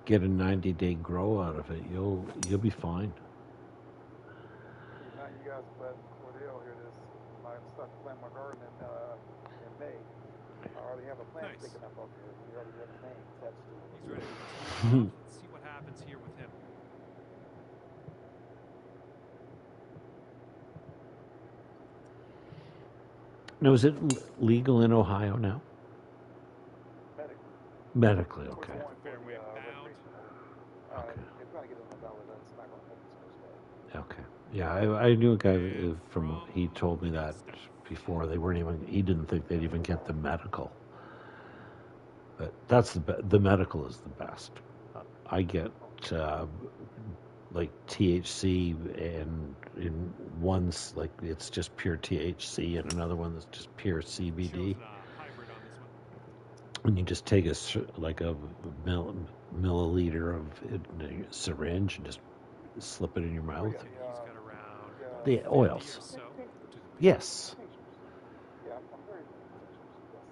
get a 90-day grow out of it. You'll be fine. Now you guys let Cordell hear this. I start to plant my garden in May. I already have a plant Nice. sticking up there. We already have a name attached to it. He's ready to tee it off. Let's see what happens here with him. Now, is it legal in Ohio now? Medically. Medically, We're okay. going for Fairway the, bound. recreational. Okay. They're trying to get it on the ballot, but it's not going to make it so bad. Okay. Yeah, I knew a guy And he told me from that stuff. before. He didn't think they'd even get the medical. But that's the medical is the best. I get like THC, and in one's like it's just pure THC, and another one that's just pure CBD. Chosen a hybrid on this one. And you just take a milliliter of it in a syringe and just slip it in your mouth. And he's got around The 50 oils. or so to the Yes. Tinctures. Yeah, I'm very good with tinctures. Yes.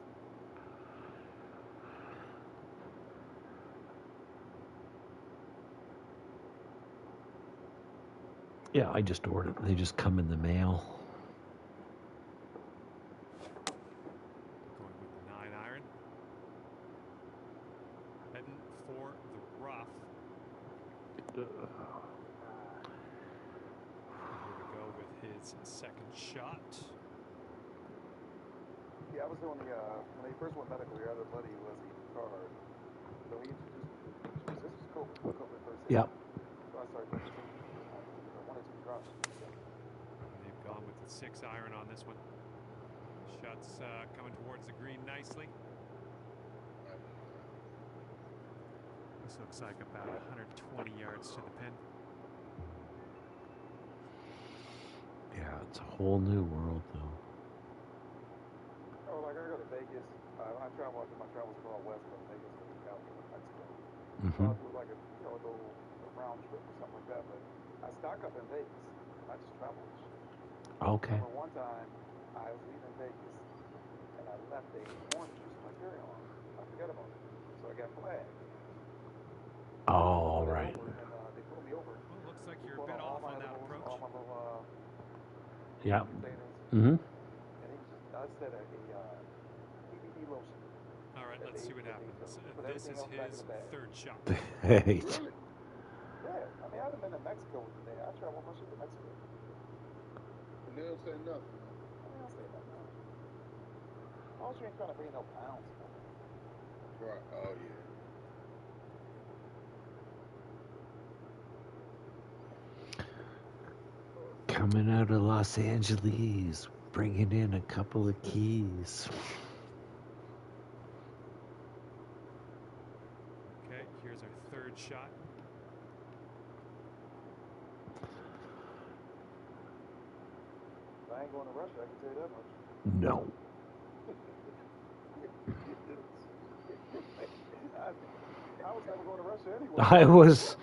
Yeah, I just ordered. They just come in the mail. Going with the 9-iron. Heading for the rough. Here we go with his second shot. Yeah, I was doing the, when they first went medical, your other buddy was a card. So he introduced me to tinctures. This was COVID first hit. Yep. So I started doing tinctures. 1 or 2 drops. They've gone with the 6-iron on this one. Shots coming towards the green nicely. This looks like about 120 yards to the pin. Yeah, it's a whole new world though. Oh, like I go to Vegas. When I travel, I do my travels go out west, go to Vegas, go to Cali, go to Mexico. So Mm-hmm. I'll do like a little round trip or something like that. But I stock up in Vegas. I just travel. Okay. Remember one time I was leaving Vegas and I left a orange juice in my carry-on. I forgot about it, so I got flagged. Oh, all right. They pulled me over. Well, looks like They you're a pulled bit out all off my on that little, approach. all my little Yeah. containers, Mm-hmm. and I said a PBD lotion. All right, let's see what happens. Put This everything is else back in his the bag. third shot. Hey. Really? Yeah. I mean, I've been to Mexico with the day. I travel much to Mexico. And they don't say nothing. I mean, I'll say that now. Also, you ain't trying to bring no pounds. Right. Oh yeah. Come Coming out of Los Angeles, bringing in a couple of keys. Okay, here's our third shot. I ain't going to Russia, I can tell you that much. No. I was never going to Russia anyway. I was.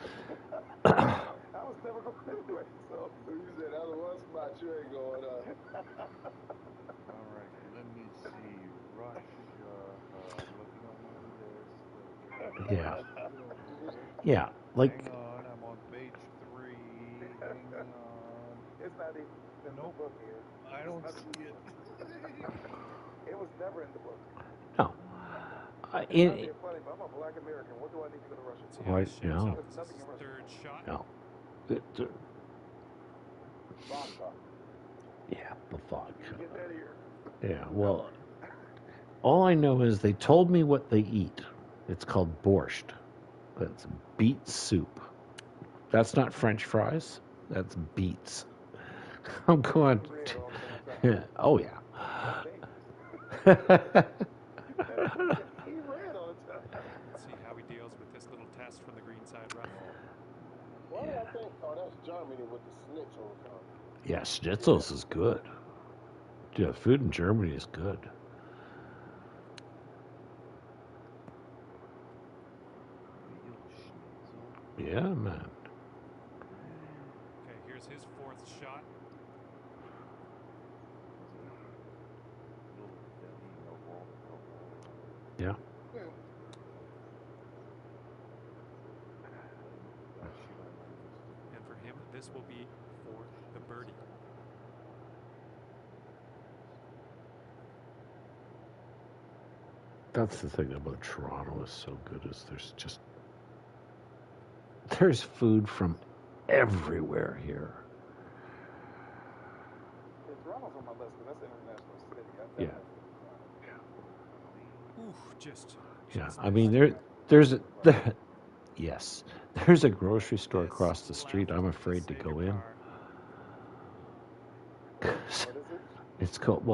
I was never going anyway, so. You said that's one spot you ain't going All right, let me see. Russia. I'm looking on my list. Yeah. Get over here. Yeah. Like, Hang on, I'm on page 3. Hang on. It's not even in the Nope. book here. I don't see it. It was never in the book. no. It's not In, being funny, but I'm a black American. What do I need to go to Russia See for? how Right, this shapes no. up. There's This nothing is in Russia. third shot. no. Vodka. Yeah, the vodka. Get that here. Yeah, well, all I know is they told me what they eat. It's called borscht. That's beet soup. That's not French fries. That's beets. I'm going. You read it all the damn time. Oh yeah. That's dangerous. He read all the time. Let's see how he deals with this little test from the green side rough. Why do I think? Oh, that's Germany with the schnitzels. Huh? Yeah, schnitzels is good. Yeah, food in Germany is good. Real schnitzel. Yeah, man. Okay, here's his fourth shot. Little deli, no wall. Yeah. That shit on my list. And for him, this will be for the birdie. That's the thing about Toronto is so good is there's food from everywhere here. Yeah, Toronto's on my list, but that's an international city. I've Yeah. never been to Toronto. Ooh, just. Yeah, just I missed. mean yes, there's a grocery store This across the street. left I'm to afraid to save go your in. car. 'Cause What is it? it's called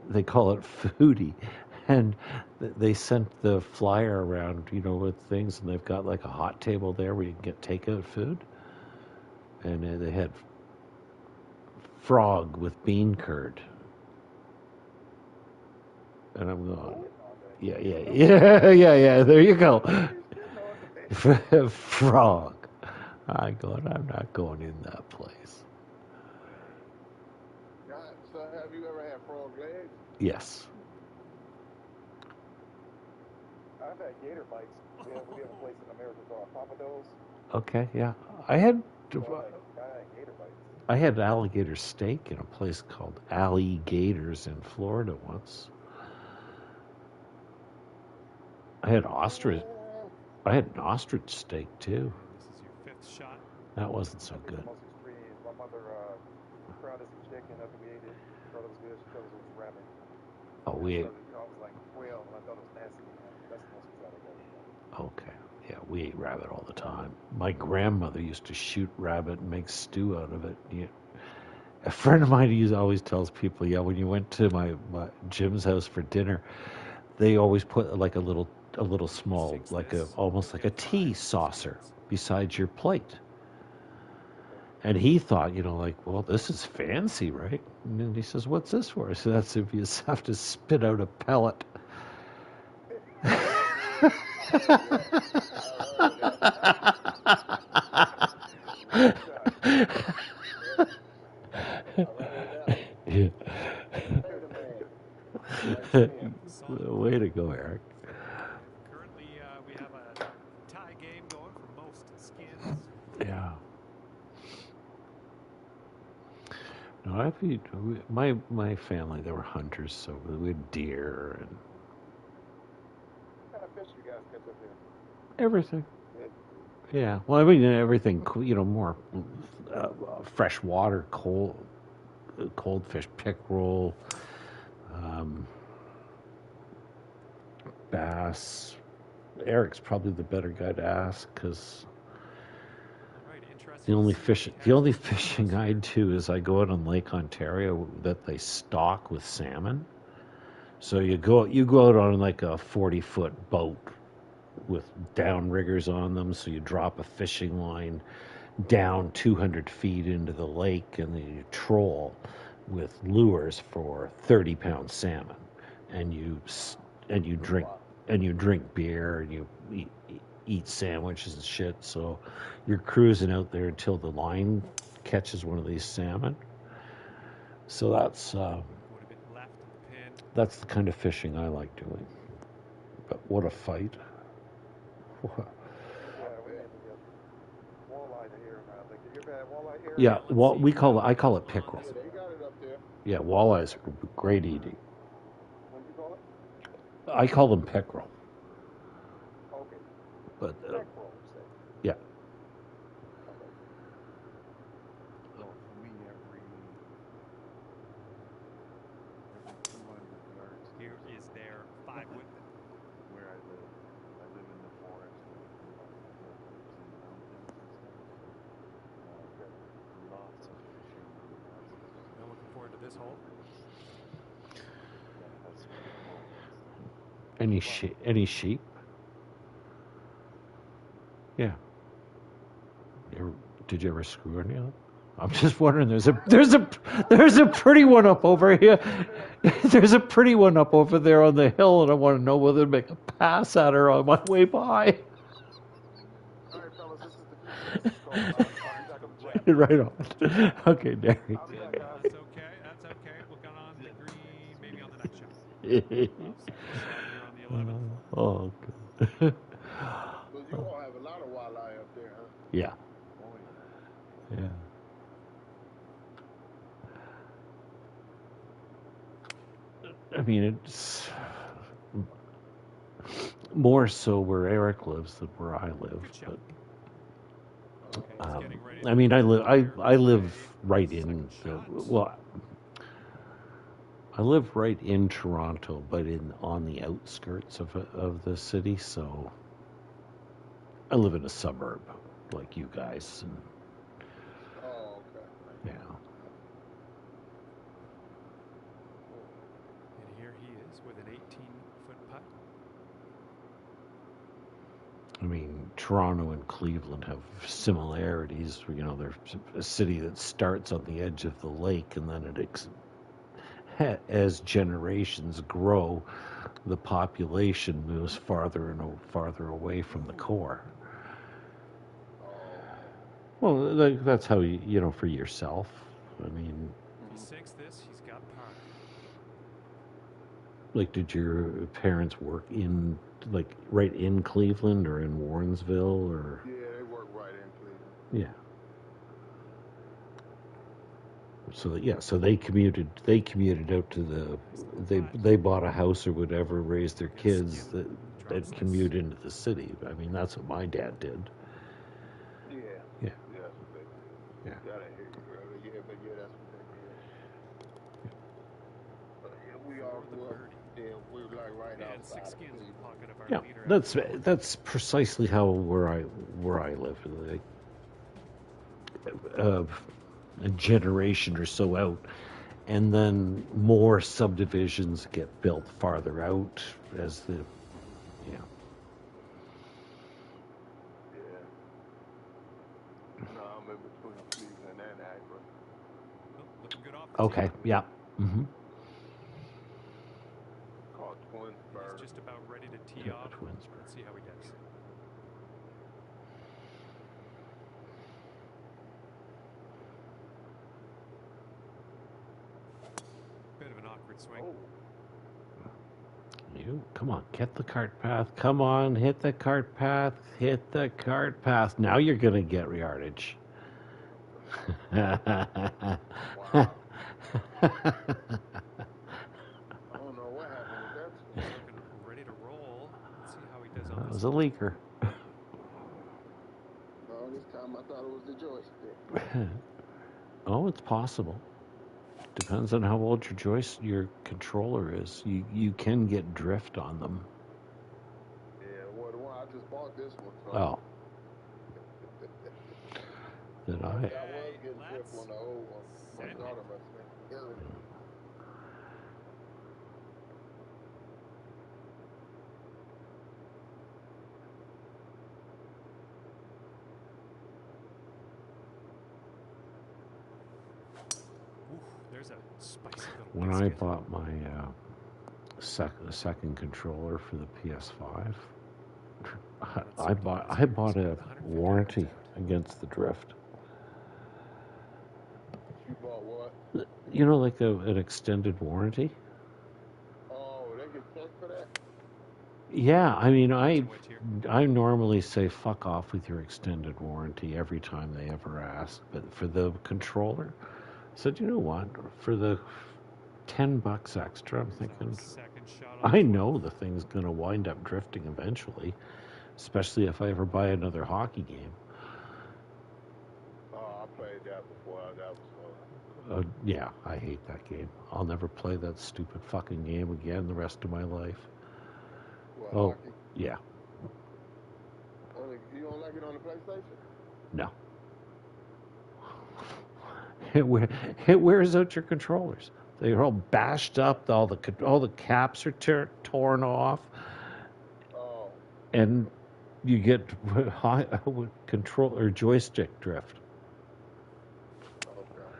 they call it foodie, and they sent the flyer around, with things, and they've got like a hot table there where you can get takeout food, and they had frog with bean curd, and I'm going, yeah. There you go, frog. I'm not going in that place. So have you ever had frog legs? Yes. I've had gator bites. We have a place in America called Papados. Okay. Yeah. I had So I had gator bites. I had alligator steak in a place called Alligators in Florida once. I had an ostrich steak too. This is your fifth shot. That wasn't so I think good. the most extreme, my mother fried us some chicken after we ate it. Thought it was good. She thought it was rabbit. Oh, I we ate. started, I was like 12 and I thought it was nasty. That's the most exotic I ate. Okay. Yeah, we ate rabbit all the time. My grandmother used to shoot rabbit and make stew out of it. A friend of mine always tells people, yeah, when you went to my Jim's house for dinner, they always put like a little small, Six like this, almost like a get tea 5 saucer skins. beside your plate. And he thought, well, this is fancy, right? And then he says, what's this for? I said, that's if you have to spit out a pellet. Yeah. Way to go, Eric. Currently, we have a tie game going for most skins. Yeah. No, my family, they were hunters, so we had deer and What kind of fish you guys catch up here? everything. Yeah. Well, I mean, everything, more fresh water, cold fish, pickerel, bass. Eric's probably the better guy to ask because All right, interesting The only fishing I do is I go out on Lake Ontario that they stock with salmon. So you go out on like a 40-foot boat with downriggers on them. So you drop a fishing line down 200 feet into the lake, and then you troll with lures for 30-pound salmon, and you drink beer, and you eat sandwiches and shit. So you're cruising out there until the line catches one of these salmon. So that's Would have been left of the pin. that's the kind of fishing I like doing. But what a fight! Yeah, we had to get walleye here now. Like, you ever had walleye here? Yeah, I call it pickerel. Yeah, they got it up there. Yeah, walleyes are great eating. What do you call it? I call them pickerel. Okay. But Mackerel, you say. yeah, Well, for me, every 200 yards Here is their 5 wood. where I live in the forest, like, in the mountains and stuff. So, lots of fishing. Now looking forward to this hole. Yeah, that's pretty cool. any sheep. Yeah. Did you ever screw any of them? I'm just wondering. There's a pretty one up over here. There's a pretty one up over there on the hill, and I want to know whether to make a pass at her on my way by. All right, fellas, this is the future. I'll be back on the jet. Right on. Okay, Derek. I'll be back, guys. That's okay. That's okay. We'll get on the green maybe on the next shot. Here on the 11th. Oh, good. But you all have a lot of wildlife up there, huh? Yeah. Oh, yeah. Yeah. I mean, it's more so where Eric lives than where I live. Good shot. But Okay, he's getting ready I to mean, I roll. live right in Second shot. well, I live right in Toronto, but on the outskirts of the city. So I live in a suburb like you guys, and Oh, okay. yeah. And here he is with an 18-foot putt. I mean, Toronto and Cleveland have similarities. You know, they're a city that starts on the edge of the lake, and then as generations grow, the population moves farther and farther away from the core. Well, that's how you know, for yourself. I mean, If he sinks this, he's got par. like, did your parents work like right in Cleveland or in Warrensville or? Yeah, they work right in Cleveland. Yeah. So they commuted out to they bought a house or whatever, raised their kids that commute into the city. I mean, that's what my dad did. Yeah. Yeah. Yeah, that's what they did. Yeah. Gotta hear you, brother. Yeah, but yeah, that's what they did. But yeah, we all The grew up. birdie. Yeah, we were like right And outside 6 of skins in Cleveland. the pocket of our Yeah, leader. that's precisely how where I live. Like, a generation or so out, and then more subdivisions get built farther out as the Yeah. No, I'm in between Cleveland and Akron. Oh, looking good off the okay, tee. yeah, mm-hmm. Called Twinsburg. He's just about ready to tee Yeah, off. Twinsburg. Let's see how he does. Bit of an awkward swing. Oh, You come on, get the cart path. Come on, hit the cart path. Hit the cart path. Now you're gonna get yardage. wow. I don't know what happened with that. He's looking ready to roll. Let's see how he does on That this. was a leaker. No, this time I thought it was the joystick. Oh, it's possible. Depends on how old your controller is. You can get drift on them. Yeah, well, the one I just bought this one. So. Oh, that Yeah, I I. was Okay, getting drift on let's the old one. My send daughter it. must have been killing it. Ooh, there's a spicy little When I biscuit. bought my second controller for the PS5, Let's see I what the bought odds I are. bought He's a got 150 warranty odds out. against the drift. You bought what? You know, like an extended warranty. Oh, they get checked for that? Yeah, I mean, Pitching wedge here. I normally say fuck off with your extended warranty every time they ever ask, but for the controller, I said, you know what? For the $10 extra, I'm Here's our thinking, second shot on I the 12. know the thing's gonna wind up drifting eventually, especially if I ever buy another hockey game. Oh, I played that before. That was Yeah, I hate that game. I'll never play that stupid fucking game again the rest of my life. what, Oh, hockey? yeah, You don't like it on the PlayStation? no. It wears out your controllers. They're all bashed up. All the caps are torn off, Oh, and you get control or joystick drift, okay.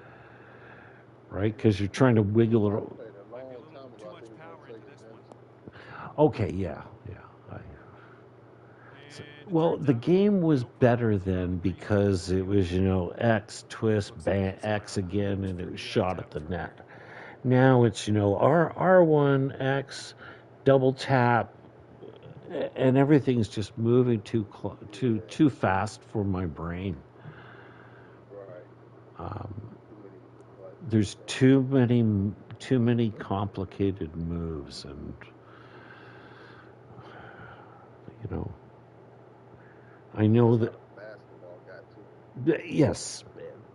right? Because you're trying to wiggle I it. played a Might be a long little time too ago. I much think it was power on into Sega this one. Genesis. Okay, yeah. And it Well, turns the out, game was no better problems. then Read because it was, X twist, Looks like bang, it's X again, and it was 30 shot yards at the out through net. here. Now it's, R1, X, double tap, and everything's just moving Yeah, too fast for my brain. right. Um, Too many buttons and there's stuff. too many complicated moves, and you know, I know That's that. how basketball got to. Yes,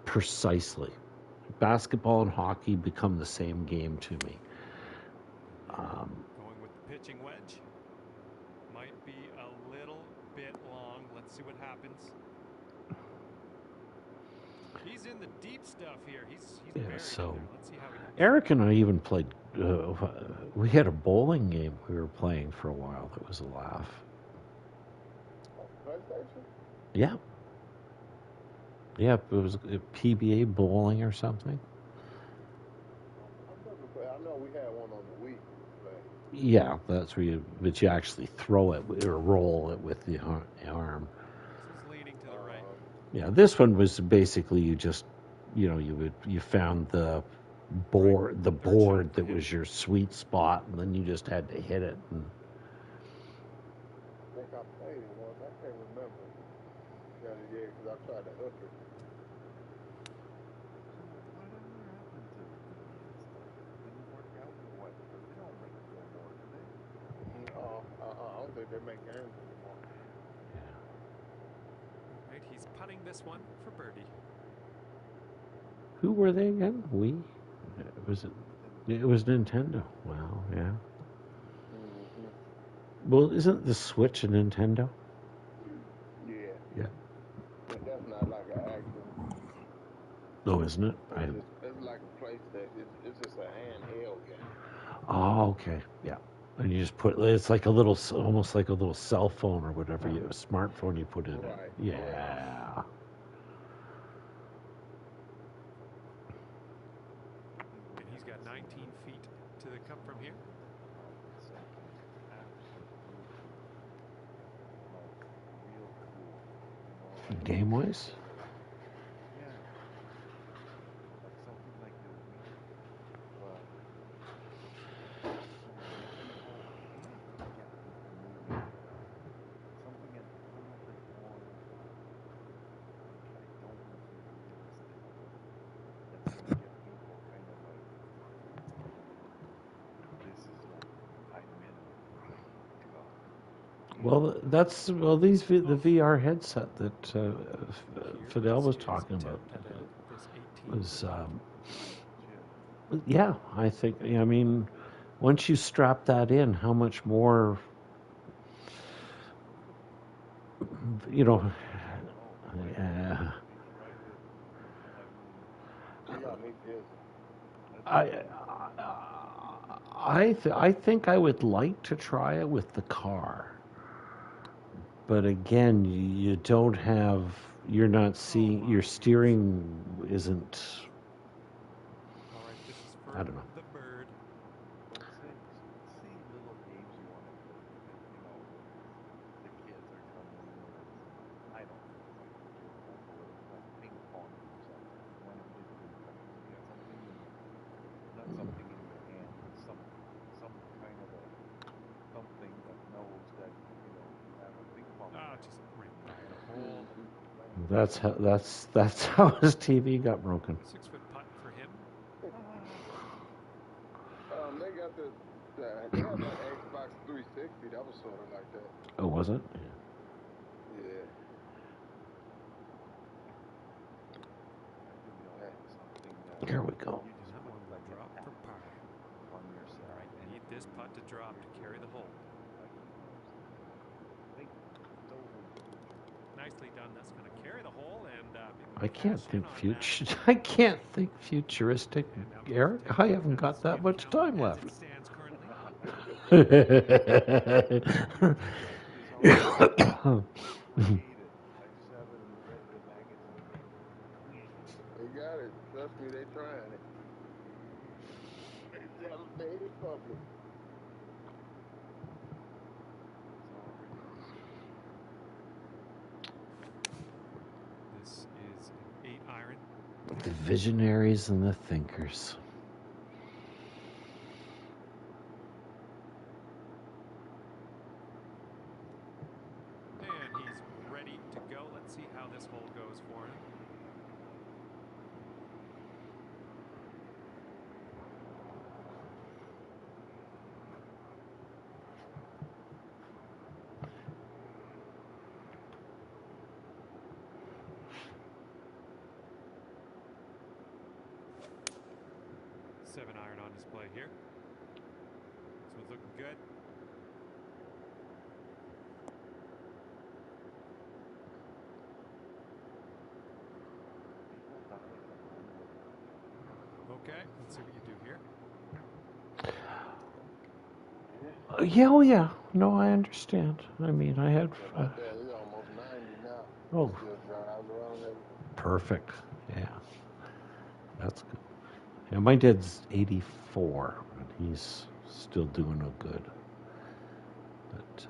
precisely. Basketball and hockey become the same game to me. Going with the pitching wedge. Might be a little bit long. Let's see what happens. He's in the deep stuff here. He's Yeah, buried in so there. Let's see how he does. Eric and I even played. We had a bowling game we were playing for a while. That was a laugh. Oh, PlayStation? Yeah, yeah. It was PBA bowling or something. I've never played. I know we had one on the Wii. But Yeah, that's where but you actually throw it or roll it with the arm. This is leaning to the right. Yeah, this one was basically you just, you found the board that was your sweet spot, and then you just had to hit it. And I think I played it once. I can't remember the other day because I tried to hook it. Whatever happened to the stuff? Didn't work out or what? Because they don't make no more, do they? I don't think they make games anymore. Right, he's putting this one for birdie. who were they again? Was it? It was Nintendo. Wow, yeah. Mm-hmm. Well, isn't the Switch a Nintendo? Yeah. Yeah. But that's not like an actual. No, isn't it? It's like a PlayStation. It's just a handheld game. Oh, okay, yeah. And you just it's like almost like a little cell phone or whatever, a smartphone you put in it. Right. Yeah. And he's got 19 feet to the cup from here. Game wise? Yeah. Like something like the Wii, but something that I don't know if it's more. I don't know if it's realistic. That's gonna get people kind of like, this is like high minimum. Like, Well, the VR headset that Fidel was Here's his talking about attempt at this 18. was, yeah, I think, I mean, once you strap that in, how much more, you know, I I think I would like to try it with the car, but again, you don't have. You're not seeing. Your steering isn't. All right, this is for I don't know. the bird. But say little games you want to play with it, you know, the kids are coming in, I don't know, like for example, like ping pong or something. You want to get ping pong. You got something in your, not something in your hand, but some kind of a something that knows that, you know, you have a ping pong Ah, ball. just right there. The hole. That's how his TV got broken. 6-foot putt for him. They got they had that Xbox 360. That was sort of like that. Oh, was it? Yeah. You know, something that Here we go. you just That put one will like a drop for tap par. on your All cell. right, And need this putt to drop to carry the hole. Think totally future. Nicely done. That's going to carry the hole, and maybe I can't cash in think on future. that. I can't think futuristic, And now Eric. take I a look haven't at got the that spin much count time as left. it stands currently. Is already created like 7 radio magazines. They got it. Trust me, they trying it. They just made it public. It's already This is an 8-iron. The visionaries and the thinkers. And he's ready to go. Let's see how this hole goes for him. Seven iron on display here. This one's looking good. Okay, let's see what you do here. Yeah, oh yeah. No, I understand. I mean, I had. About that, he's almost 90 now. Oh, Still drives around every. perfect. Yeah, that's good. Yeah, my dad's 84, and he's still doing no good. But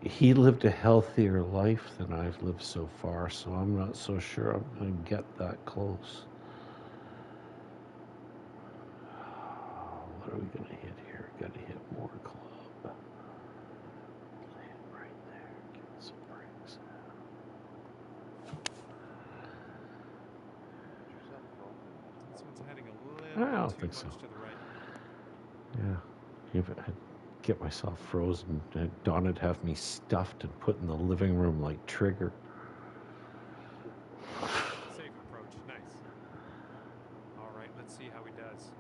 he lived a healthier life than I've lived so far, so I'm not so sure I'm going to get that close. What are we going to hit here? Got to hit more club. Land right there. Get some breaks. This one's heading a I little don't bit too think much so. to the right. Yeah. If I'd get myself frozen, Don'd have me stuffed and put in the living room like Trigger. Safe approach. Nice. All right, let's see how he does.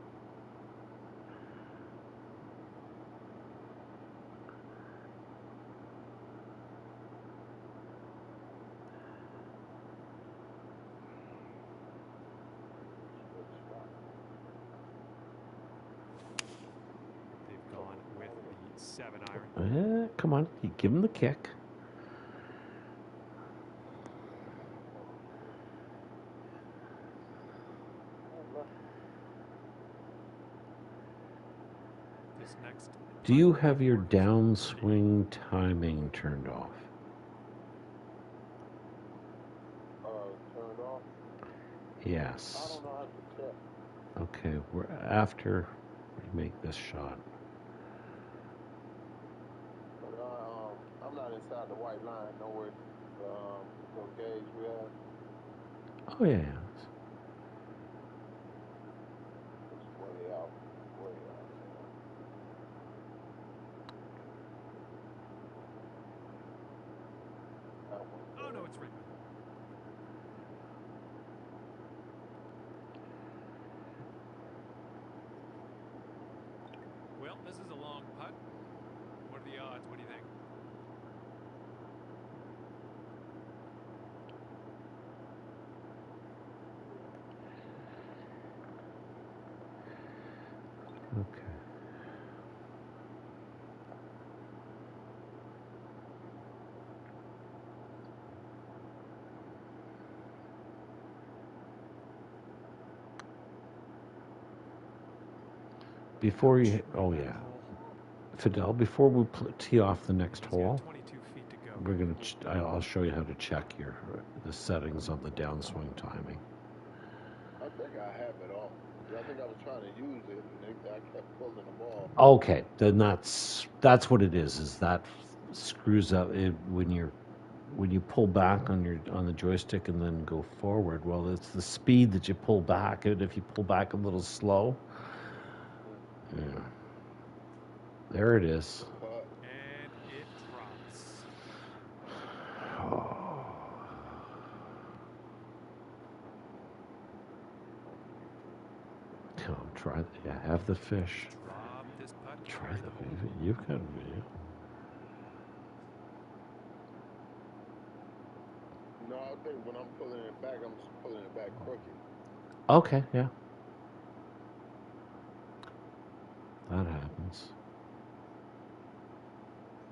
They've gone with the 7-iron. Come on, you give him the kick. This next. Do you have your downswing timing turned off? Turned off. I Yes. don't know how to check. Okay, we're after we make this shot. But I'm not inside the white line. Know where the gauge we have. Oh yeah. It's way out. Way out. That one. Oh no, it's right. Well, this is a long putt. What are the odds? What do you think? Okay. Before you, oh That yeah, hole. Fidel. Before we tee off the next He's got hole, 22 feet to go. we're gonna. I'll show you how to check the settings on the downswing timing. I think I have it all. I think I was trying to use it, and I kept pulling the ball. Okay, then that's what it is. Is that screws up when you pull back on the joystick and then go forward. Well, it's the speed that you pull back, and if you pull back a little slow, yeah, there it is. But And it drops. Oh. Come, try. Yeah, have the fish. Drop this putt. Try Carry the hole. video. You've got a video. no, I think when I'm pulling it back, I'm just pulling it back crooked. Okay, yeah. That happens.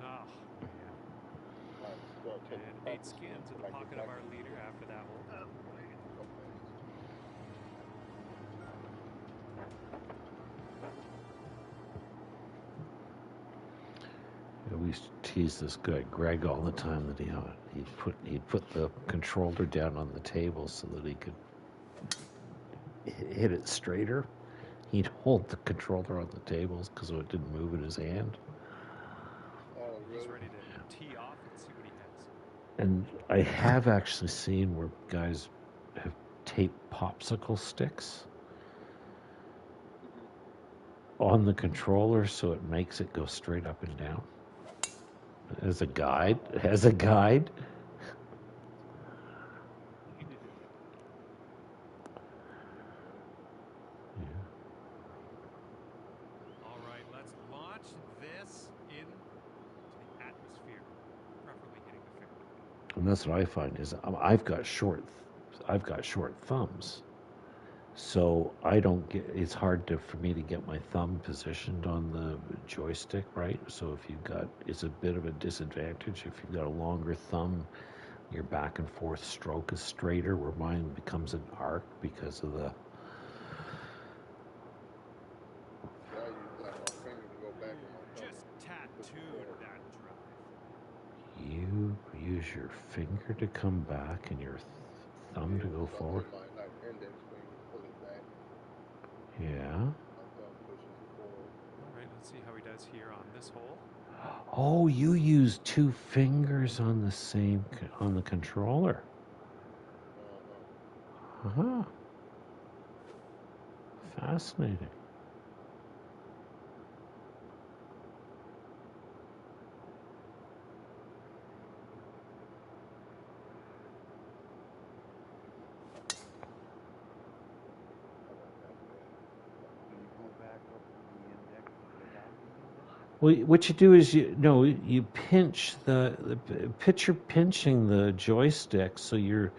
Oh, man. I start taking And 8 practice skins in swings the when I get pocket back of our to the leader after that hole. Yeah, we used to tease this guy Greg all the time that he'd put the controller down on the table so that he could hit it straighter. He'd hold the controller on the tables because it didn't move in his hand. Oh, He's really? ready to tee off and see what he has. And I have actually seen where guys have taped popsicle sticks on the controller so it makes it go straight up and down. As a guide. As a guide. Yeah. All right, let's launch this into the atmosphere, preferably hitting the fairway. And that's what I find is I've got short thumbs, so I don't get. It's hard for me to get my thumb positioned on the joystick, right? So if you've got, it's a bit of a disadvantage if you've got a longer thumb. Your back and forth stroke is straighter, where mine becomes an arc because of the. So I use like my finger to go back on my thumb. Just tattooed that drive. You use your finger to come back and your thumb to go So I forward. take my index finger, pull it back. Yeah. My thumb pushes it forward. All right, let's see how he does here on this hole. Oh, you use two fingers on the controller. Uh-huh. Fascinating. Do you go back up to the index without the index? Well, what you do is you pinch picture pinching the joystick so your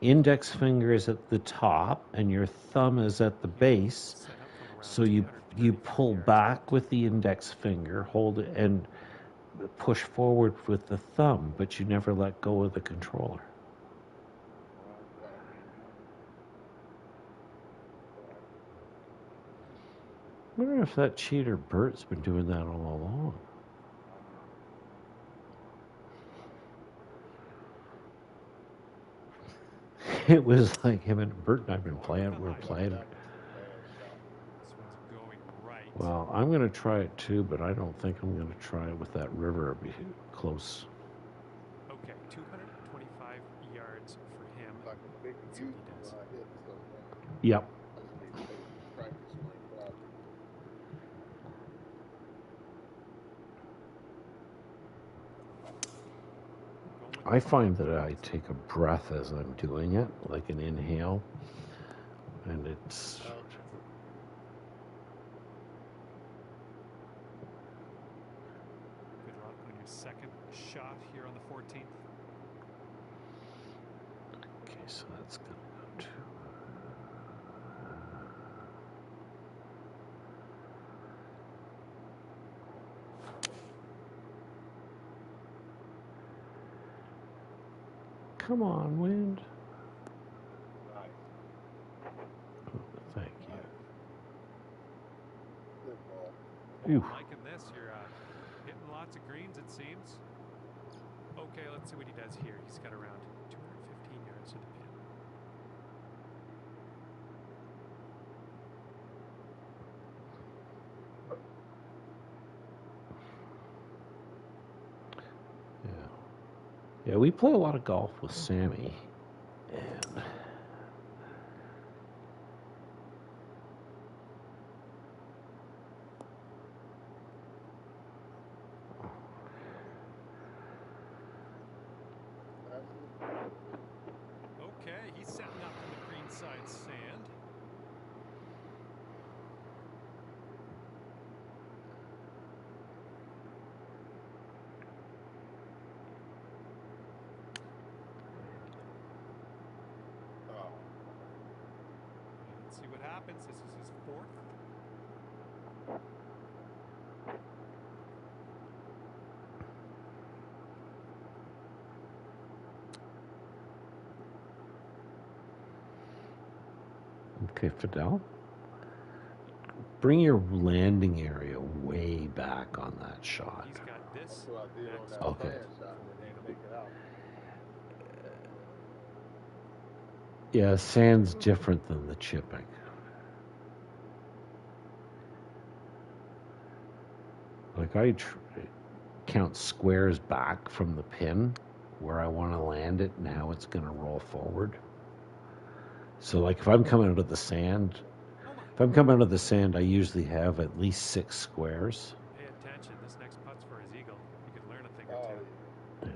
index finger is at the top and your thumb is at the base. Set up from around So you 235 pull yards back out. with the index finger, hold it, and push forward with the thumb, but you never let go of the controller. I wonder if that cheater Bert's been doing that all along. It was like him and Bert and I've been playing. We're playing. This one's going right. Well, I'm going to try it too, but I don't think I'm going to try it with that river close. Okay, 225 yards for him. Like a big Let's see what U he does. hit something. Yep. I just need to take practice swing properly. I find that I take a breath as I'm doing it, like an inhale, and it's. Good luck on your second shot here on the 14th. Okay, so that's going to go to. Come on, wind. Nice. Thank Good ball. you. Oof. I'm liking this. You're hitting lots of greens, it seems. Okay, let's see what he does here. He's got around 215 yards to the pin. Yeah, we play a lot of golf with Sammy, and Okay, he's setting up in the green side sand. Oh, Let's see what happens. This is his fourth. okay, Fidel, bring your landing area way back on that shot. He's got this. that's what I did on that Okay. sand shot. It didn't make it out. Yeah, sand's different than the chipping. Like I count squares back from the pin where I want to land it and how it's going to roll forward. So like if I'm coming out of the sand, I usually have at least 6 squares. Pay attention. This next putt's for his eagle. He could learn a thing or Oh, two. yeah.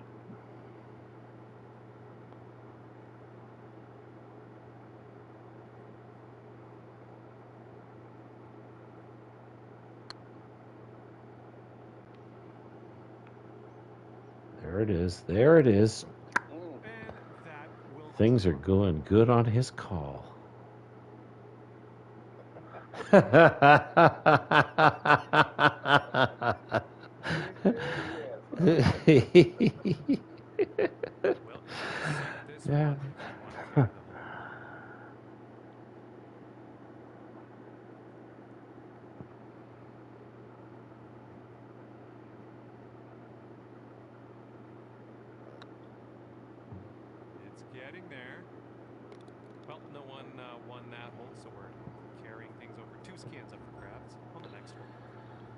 There it is. There it is. And that will Things are drop. going good on his call. Yes. Well, you can sink this Yeah. one if you want to carry the hole. It's getting there. Well, no one won that hole, so we're carrying things over. 2 skins up for grabs on the next one.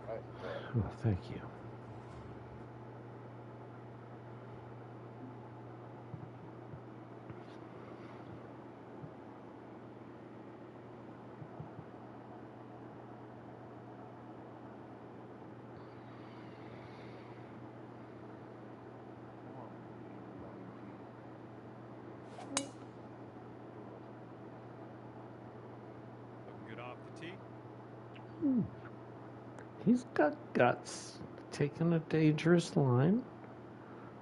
Right. Oh, thank you. Looking good off the tee. He's got guts. Taking a dangerous line.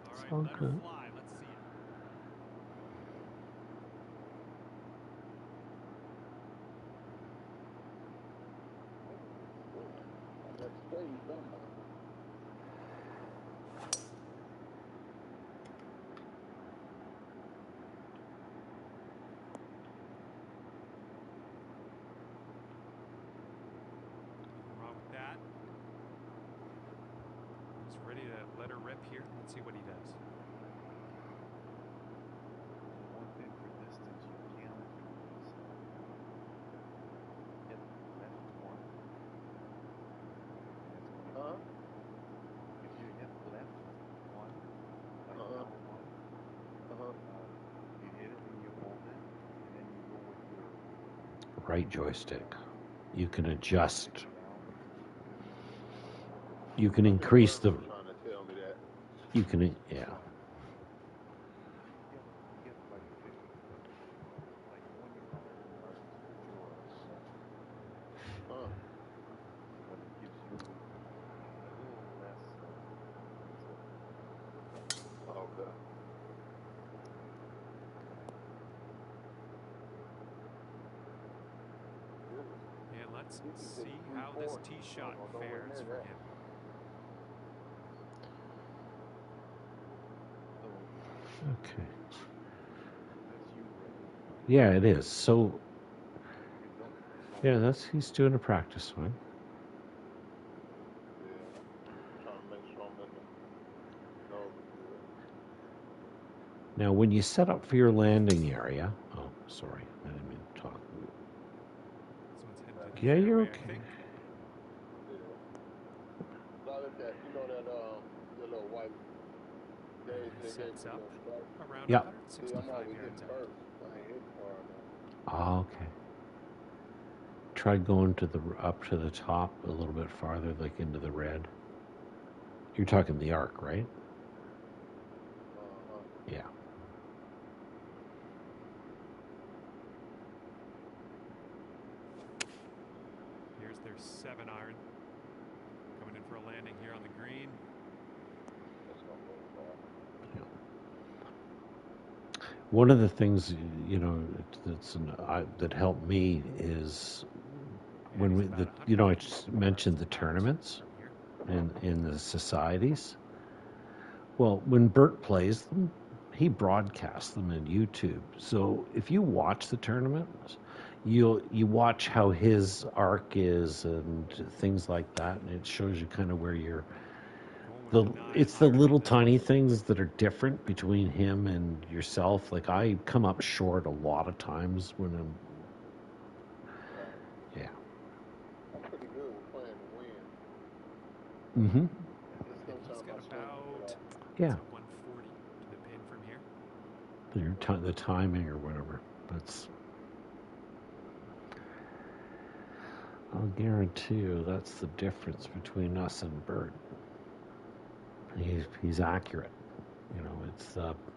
All It's right, all let her good. fly. Let's see it. That's straight somehow. Nothing wrong with that. He's ready to let her rip here. Let's see what he does. One thing for distance you can do is hit left one. And it's Huh? if you hit left one, like Uh-huh. down one, Uh-huh. you hit it and you hold it, and then you go with your Right joystick. You can adjust. down. You can increase the. Trying to tell me that. You can, yeah. You get like 50, like 25 yards for sure, Huh. but it gives you a little less. Okay. And let's You can see take how this 340. tee shot Oh, nowhere fares near for that. him. So Okay. Yeah, it is. So, He's doing it. he's doing a practice swing. Yeah. Trying to make sure I'm in the nose good. Now, when you set up for your landing area, oh, sorry, I didn't mean to talk. This one's heading to the Yeah, you're fairway, I okay. think. Yeah. So I look at, you know that the little white days He they gave sets you up little stripes. around Yeah. See, I'm 165 always yards hitting out. first. I ain't hitting far enough. Oh, okay. Try going to the up to the top a little bit farther, like into the red. You're talking the arc, right? Uh-huh. Yeah. Here's their 7-iron. Coming in for a landing here on the green. That's gonna go far. One of the things that helped me is when And we he's the about I 150 just yards mentioned the out tournaments from here. in the societies. Well, when Bert plays them, he broadcasts them in YouTube. So if you watch the tournaments, you watch how his arc is and things like that, and it shows you kind of where you're. Going with the 9 It's the iron on little this tiny one. things that are different between him and yourself. Like I come up short a lot of times when I'm. Right. Yeah. I'm pretty good with playing the wind. Mm-hmm. Just And he's sometimes got my swing will get about off. Yeah. 140 to the pin from here. The timing or whatever. That's. I'll guarantee you that's the difference between us and Bert. He's accurate. It's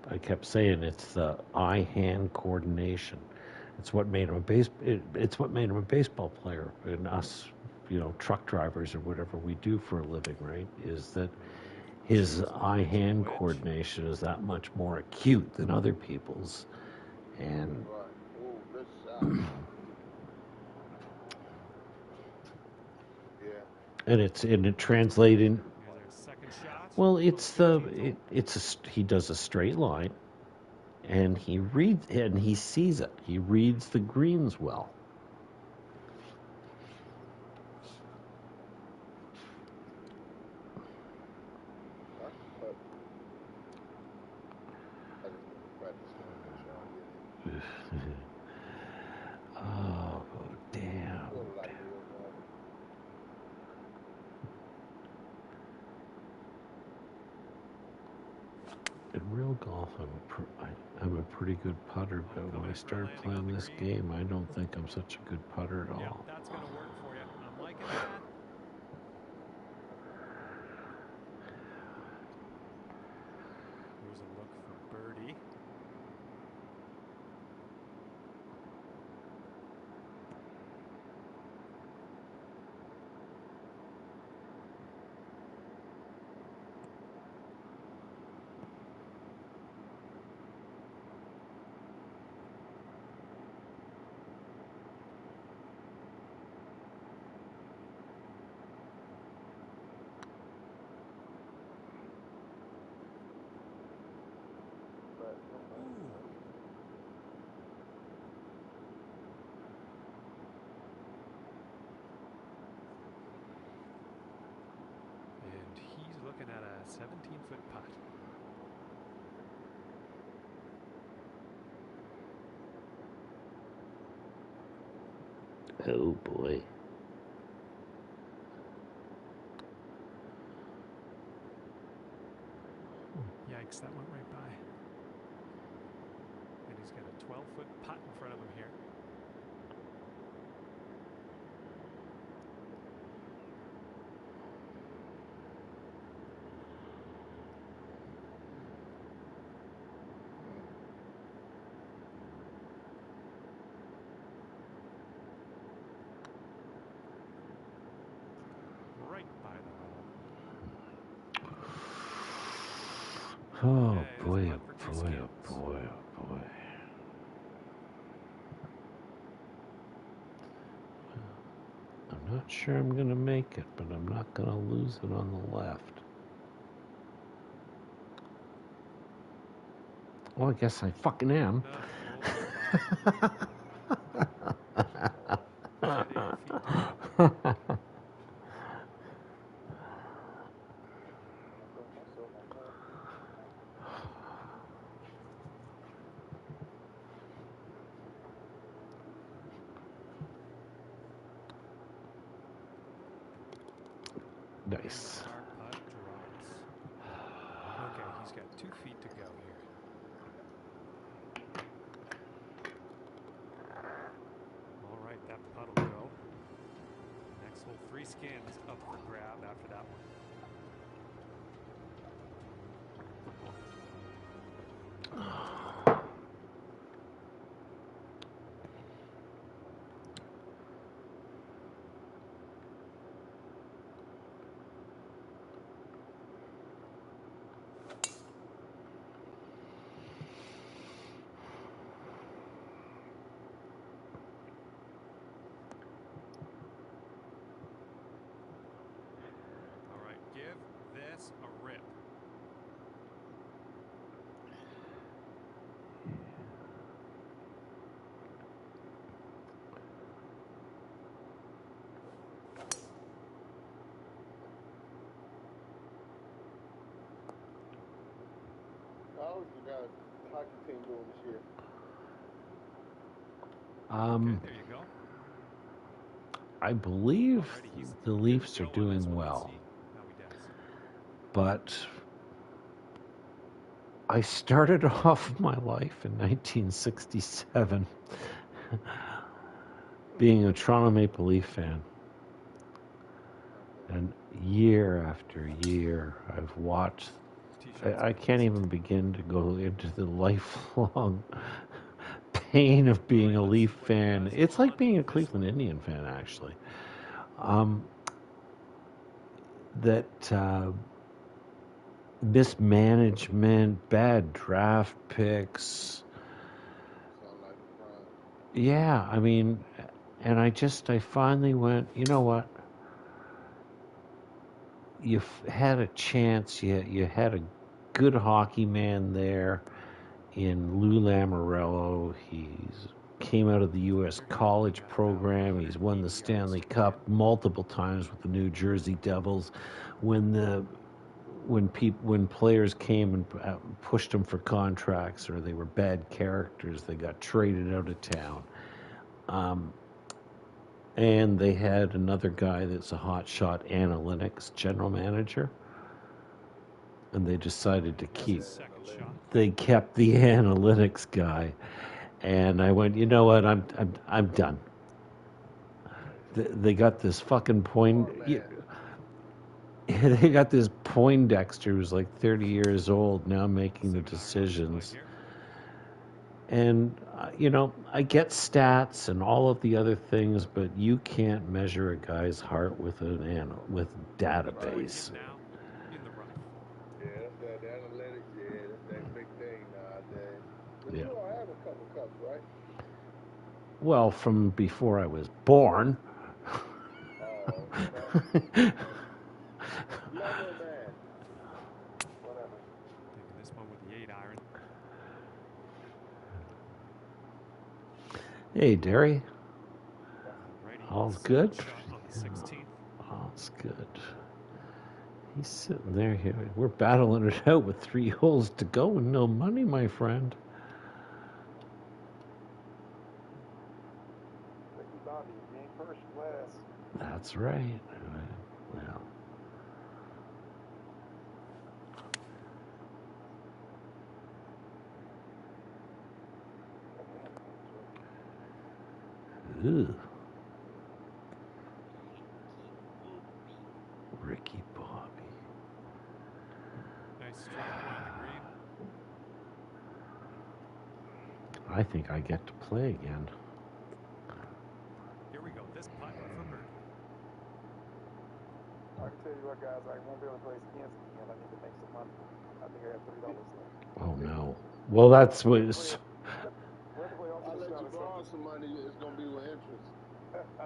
I kept saying it's the eye-hand coordination. It's what made him it's what made him a baseball player, and us, truck drivers or whatever we do for a living, right? Is that his eye-hand coordination is that much more acute than other people's, and Right. Ooh, good shot. Yeah. and it translating. Here's their second shot. Well, On the 15th hole. he does a straight line, and he sees it. He reads the greens well. That's a putt. I just need to practice swing, make sure I don't get it. Oh, damn. Feel like real golf. In real golf, I'm a pretty good putter, but when I started playing this game, I don't think I'm such a good putter at Yeah, all. that's going to work for you. I'm liking that. Here's a look for birdie. But, Ooh. And he's looking at a 17-foot putt. Oh boy. Yikes, that went right by. And he's got a 12-foot putt in front of him here. Right by the hole. Oh Okay, there's boy, one oh for two boy, skins. oh boy, oh boy. I'm not sure I'm going to make it, but I'm not going to lose it on the left. Well, I guess I fucking am. No, hole number 5. I throw myself on that. Nice. Par putt drops. Okay, he's got 2 feet to go here. All right, that putt will go. Next hole, 3 skins up for grab after that one. All right, give this a rip. How is the guys hockey team doing this year? Okay, there you go. I believe Alrighty, he's the good to Leafs are go on this doing one. Let's well, see how he does. but I started off my life in 1967 being a Toronto Maple Leaf fan. And year after year, I've watched. T-shirts I are can't decent. even begin to go into the lifelong pain of being a Alright, let's Leaf see what he fan. does It's like on being a this Cleveland one. Indian fan, actually. That mismanagement, bad draft picks. Sound like a crime. Yeah, I mean, and I finally went, you know what? You've had a chance. You had a good hockey man there in Lou Lamoriello. He's came out of the U.S. They're gonna be college at about program. He's won 180 the yards Stanley to Cup pin. multiple times with the New Jersey Devils. When players came and pushed them for contracts or they were bad characters, they got traded out of town. And they had another guy that's a hotshot analytics general manager, and they decided to Here's keep. his second shot. They kept the analytics guy, and I went, you know what? I'm done. They got this fucking point. They got this Poindexter who's like 30 years old now making the 7-iron on the play decisions. here. And, I get stats and all of the other things, but you can't measure a guy's heart with with database. Now in the rough. Yeah, that's that analytics. Yeah, that's that big thing nowadays. But Yeah. you all have a couple cups, right? Well, from before I was born. Oh, okay. Lover man. Whatever. Taking this one with the 8-iron. Hey, Derry. Alrighty, All's second good? shot on the 16th. All's good. He's sitting there here. We're battling it out with 3 holes to go and no money, my friend. Ricky Bobby, you ain't first class. That's right. Well, ew. Ricky Bobby. Nice straight one on the green. I think I get to play again. Here we go. This putt for birdie. I can tell you what, guys, I won't be able to play skins again. I need to make some money. I think I have $3 left. Oh, no. Well, that's what... We have to play all I'll the let you shots. borrow some money. It's gonna be with interest. So I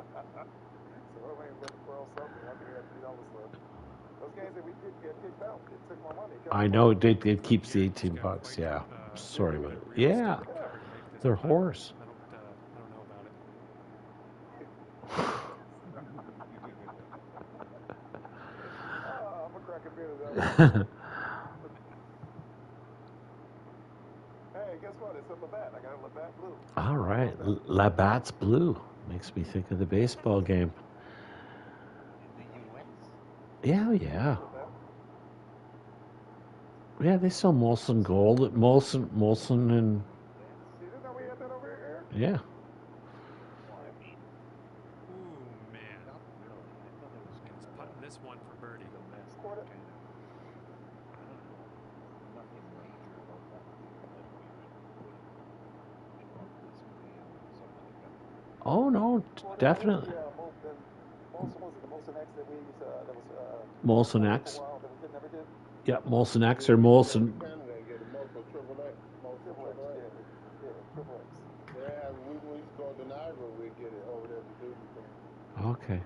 ain't got to borrow something. I think I have $3 left. Those games that we did get kicked out, it took my money. I know it keeps the Here, 18 he's got bucks, quite yeah. a Sorry bit about of it. real estate Yeah. to cover to make Their horse. I don't know about it. I'm a crack a beer to that. Hey, guess what? It's a Labatt. I got a Labatt Blue. All right, Labatt's blue makes me think of the baseball game. In the U.S. Yeah, yeah, Labatt. yeah. They sell Molson Gold at Molson, and You didn't know we had that over here? yeah. Well, I mean, Ooh, man. not really. I thought it was And he's putting this one for birdie. domestic Quarter. kind of. I don't know. Nothing major about that that we would involve this man or some other guy. Oh no, definitely Yeah, Molson was it the Molson X that we used, that was, Molson for X. a while that we never did? Yeah, Molson X or Molson. Canada get a Mosul Triple X. Mosul Triple X, Triple X. yeah, Triple X. They have, we used to go to Niagara, we'd get it over there to do the Okay.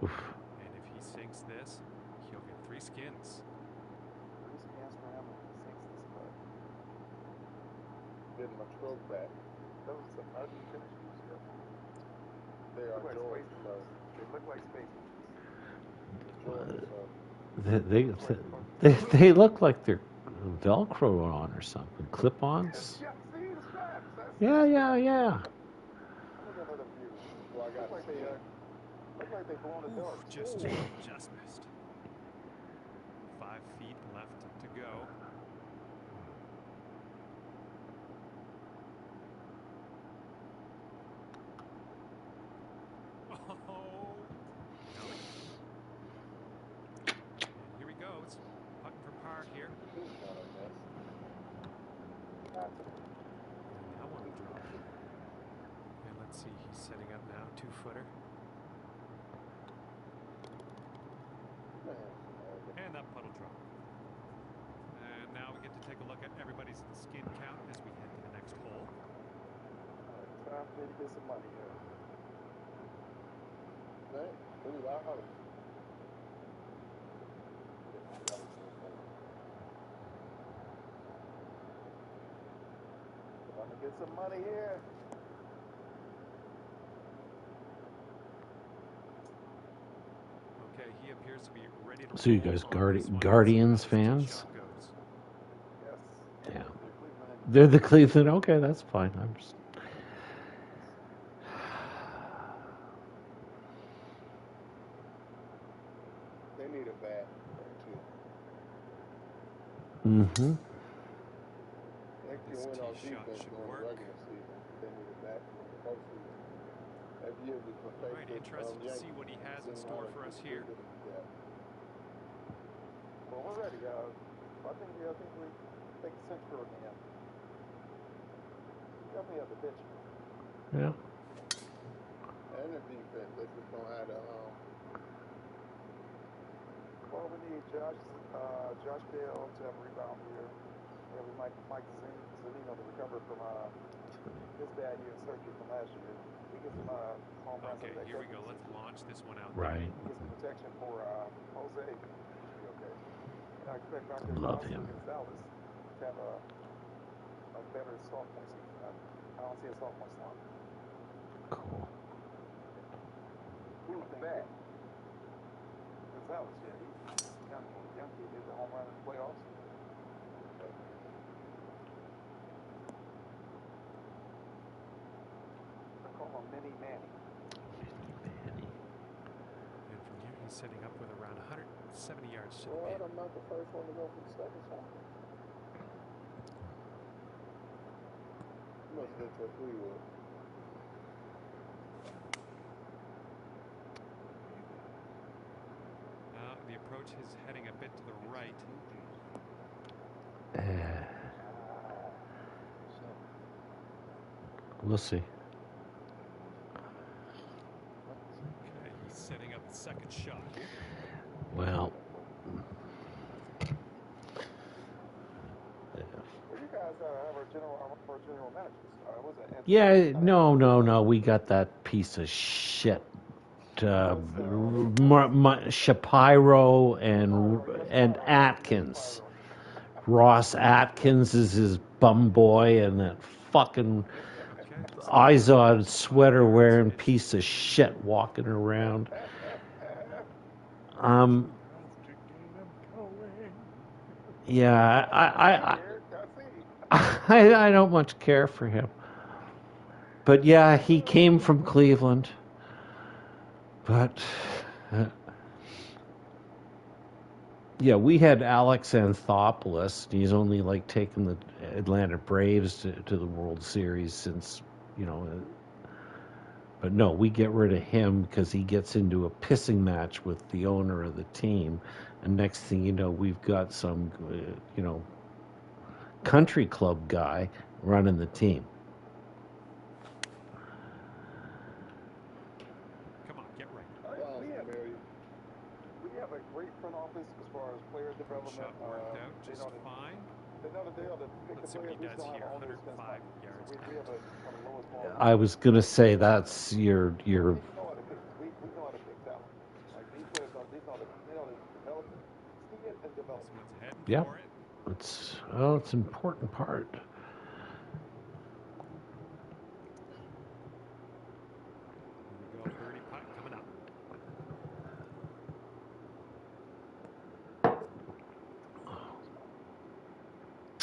Oof. And if he sinks this, he'll get 3 skins. Three scans for him and he sinks this putt. getting my stroke back. Those are some ugly finish shoes, yeah. They are Look like Jordan, space so boots. They look like space boots. Jordan, so They look like they're Velcro on or something, clip-ons. Yeah, see, the straps. That's Yeah, yeah, yeah. Let me get another view. well, I got Look like they blown a Ooh, dart. just missed. 5 feet left to go. Oh. And here he goes. Putting for par here. this kind of mess. That's And now on the drop. And let's see, he's setting up now. 2-footer. Man, And that puddle drop. And now we get to take a look at everybody's skin count as we head to the next hole. time for me to get some money here. man, ooh, I hope. Let me get some money here. Okay, he appears to be ready to So you roll guys on this one. Guardians Let's see how this fans? shot goes. Yes. Yeah. Cleveland. They're the Cleveland. Okay, that's fine. I'm just... They need a bat too. Mm-hmm. They can This win on tee shot defense should during the work. regular season. They need a bat for the postseason. That year we All faced right, the interested to see Yankees. what he has in Didn't store wanna for us do here. it. Yeah. Well, we're ready. I think we take a cinch for it again. Definitely have the pitch. Yeah. And the defense, they just don't have the Well, we need Josh Bell to have a rebound here. Yeah, we might Mike Zunino to recover from his bad year surgery from last year. We get some home runs. Okay, out of that here we catcher go. Let's position. launch this one out. Right. We get some protection for Jose. Should be okay. And I expect Dr. Love Gonzalez him. to have a better sophomore season. I don't see a sophomore slump. Cool. Who's that? Gonzalez, yeah. He's young kid did the home run in the playoffs. I call him Mini Manny. And from here, he's setting up with around 170 yards to the well, pin. I'm not the first one to go for the second shot. You must have been to Fleetwood. Now the approach is heading a bit to the right. We'll see. Okay, he's setting up the second shot here. Well, Well, you guys have our general managers. Was it? yeah, no. We got that piece of shit Shapiro and Atkins. Ross Atkins is his bum boy, and that fucking Okay. Izod sweater wearing piece of shit walking around. Um, Mr. Keenum Cohen. yeah, Eric, I see. I don't much care for him. But yeah, he came from Cleveland. But yeah, we had Alex Anthopoulos. He's only like taken the Atlanta Braves to the World Series since, you know. But no, we get rid of him because he gets into a pissing match with the owner of the team. And next thing you know, we've got some, country club guy running the team. Come on, get right. Sounds familiar. We have a great front office as far as player development. Shot worked out They just know that fine. they know that they ought to pick Let's the see what players. he We just does don't have here. an owner who spends 105 money. So yards. we have a kind of lowest ball. I was gonna say that's your We know how to pick. We know how to pick talent. Like these players know they know how to develop it, see it, and develop This it. one's heading yeah. for it. It's an important part. Here we go. Birdie putt coming up.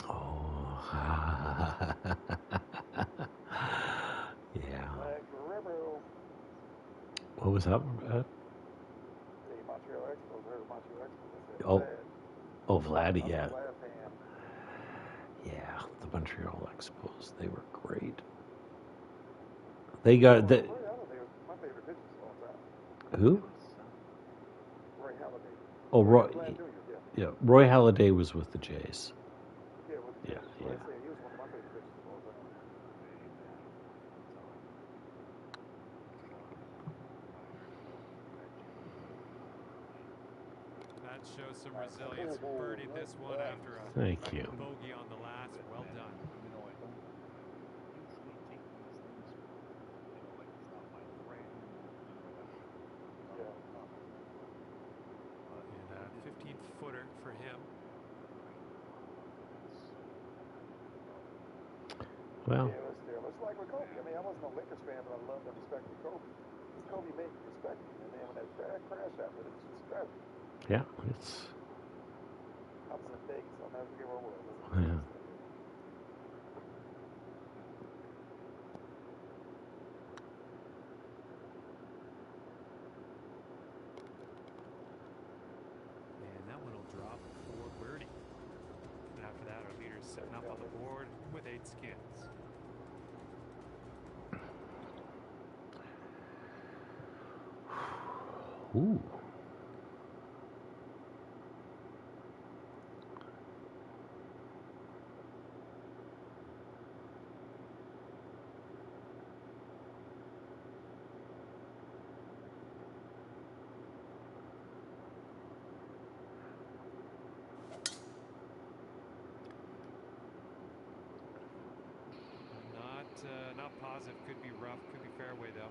Oh, yeah. Like River, What was that? the Montreal Expos, or Montreal Expos. They said, Oh, Vlad, oh, Vladdy, I'm yeah, a Vlad fan. yeah. The Montreal Expos, they were great. They got the Roy Halladay was my favorite pitcher of all time. who? Roy Halladay. Oh, Roy. Vlad Jr., yeah. Yeah, Roy Halladay was with the Jays. Yeah, with the Yeah, Jays. yeah. I say he was one of my favorite pitchers of all time. That shows some resilience. Birdie this one after a Thank you. bogey on the last. Well done. You know, I don't usually take these things, like it's not my friend, Yeah. And a 15-footer for him. Well, Yeah, it was like with Kobe. I mean, I wasn't a Lakers fan, but I loved and respected Kobe. Kobe made me respect him. And then when that crash happened, it was just tragic. yeah, it's I was in Vegas. I'll never forget where I was. yeah. And that one will drop for birdie. And after that, our leader's setting up on the board with 8 skins. Ooh. Not positive. Could be rough. Could be fairway though.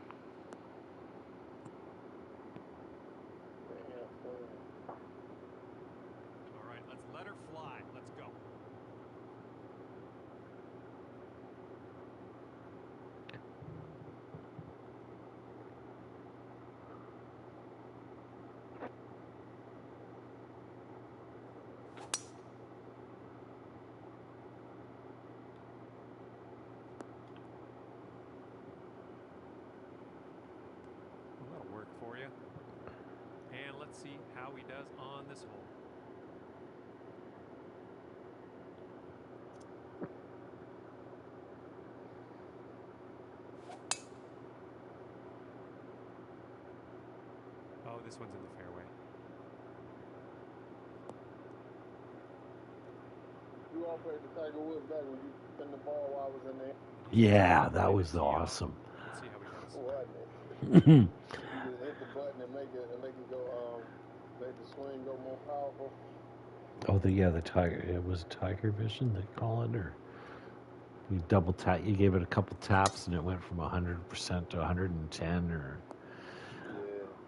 All right, let's let her fly. Let's go. Well, that'll work for you. And let's see how he does on this hole. Oh, this one's in the fairway. You all played the Tiger Woods back when you pinned the ball while I was in there. Yeah, that was awesome. Let's see how he does. Wasn't it? Oh, You just hit the button and make it go make the swing go more powerful. the Tiger. It was Tiger Vision they call it, or you double tap. You gave it a couple taps and it went from 100% to 110, or Yeah.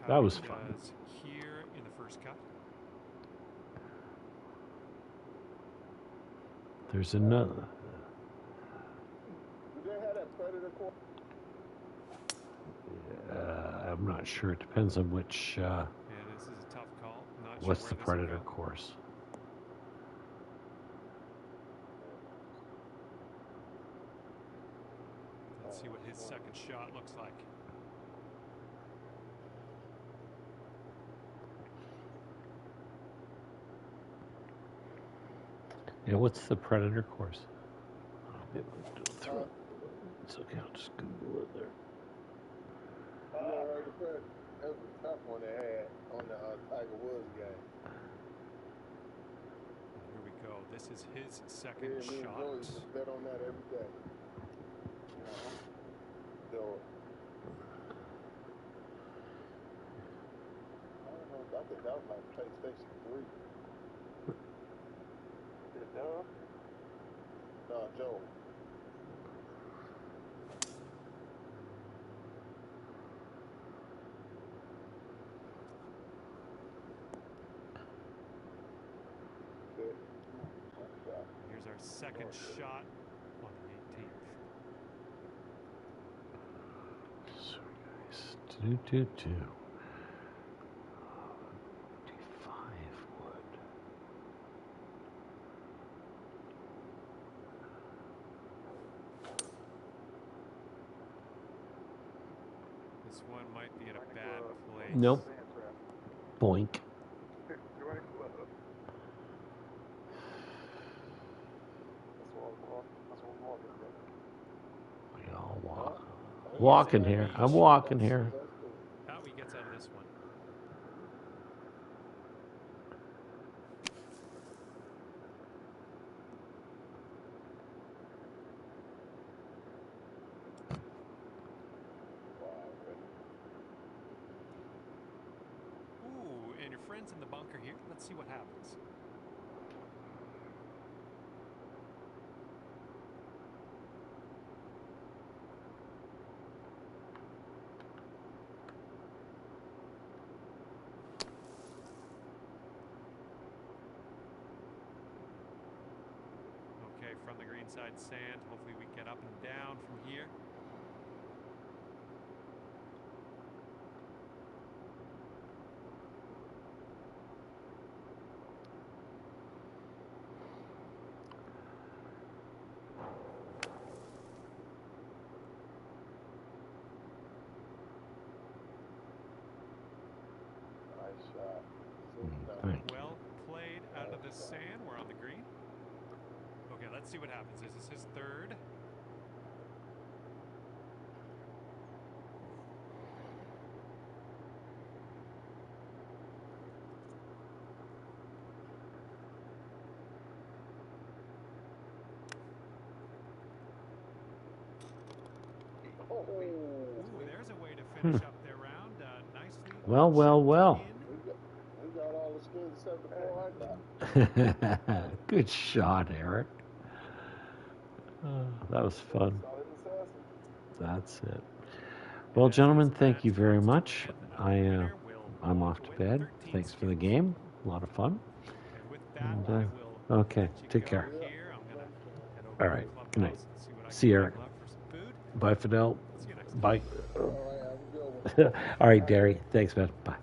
That was he fun. does here in the first cut. There's another. Do they have that predator course? I'm not sure. It depends on which. Yeah, this is a tough call. Not sure What's where the this will Predator go. course? Let's see what his second shot looks like. Yeah, what's the Predator course? I'll be able to throw it. It's okay. I'll just Google it there. You never heard the predator? That was a tough one they had on the Tiger Woods game. Here we go. This is his Yeah, second me and shot. Joey used to bet on that every day. So, I don't know. I think that was like PlayStation 3. Dub? No, Joe. Good. Here's our second shot on the 18th. So guys, 222. 55 wood. This one might be at a bad place. Nope. Sand trap. Boink. Join club. That's what I'm walking from. We all walk. Walking here. I'm walking here. That's cool. How he gets out of this one. Wow, good. Ooh, and your friend's in the bunker here. Let's see what happens. Okay, from the green side sand. Hopefully we get up and down from here. Nice shot. Thank you. Well played out of the sand. We're on the green. Okay, let's see what happens. This is his third. Oh, Ooh, there's a way to finish up their round. Nicely. Well, well, well. checked in. we got all the skins except the 400. Good shot, Eric. That was fun. Solid assassin. That's it. Well, gentlemen, thank you very much. I'm off to bed. Thanks for the game. A lot of fun. And with that, And, I will okay, let you take go care. here. I'm gonna head over All to right, the good night. clubhouse and see what I See can you, find Eric. left for some food. Bye, Fidel. See you next time. Bye. All right, have a good one. All right, Derry. Thanks, man. Bye.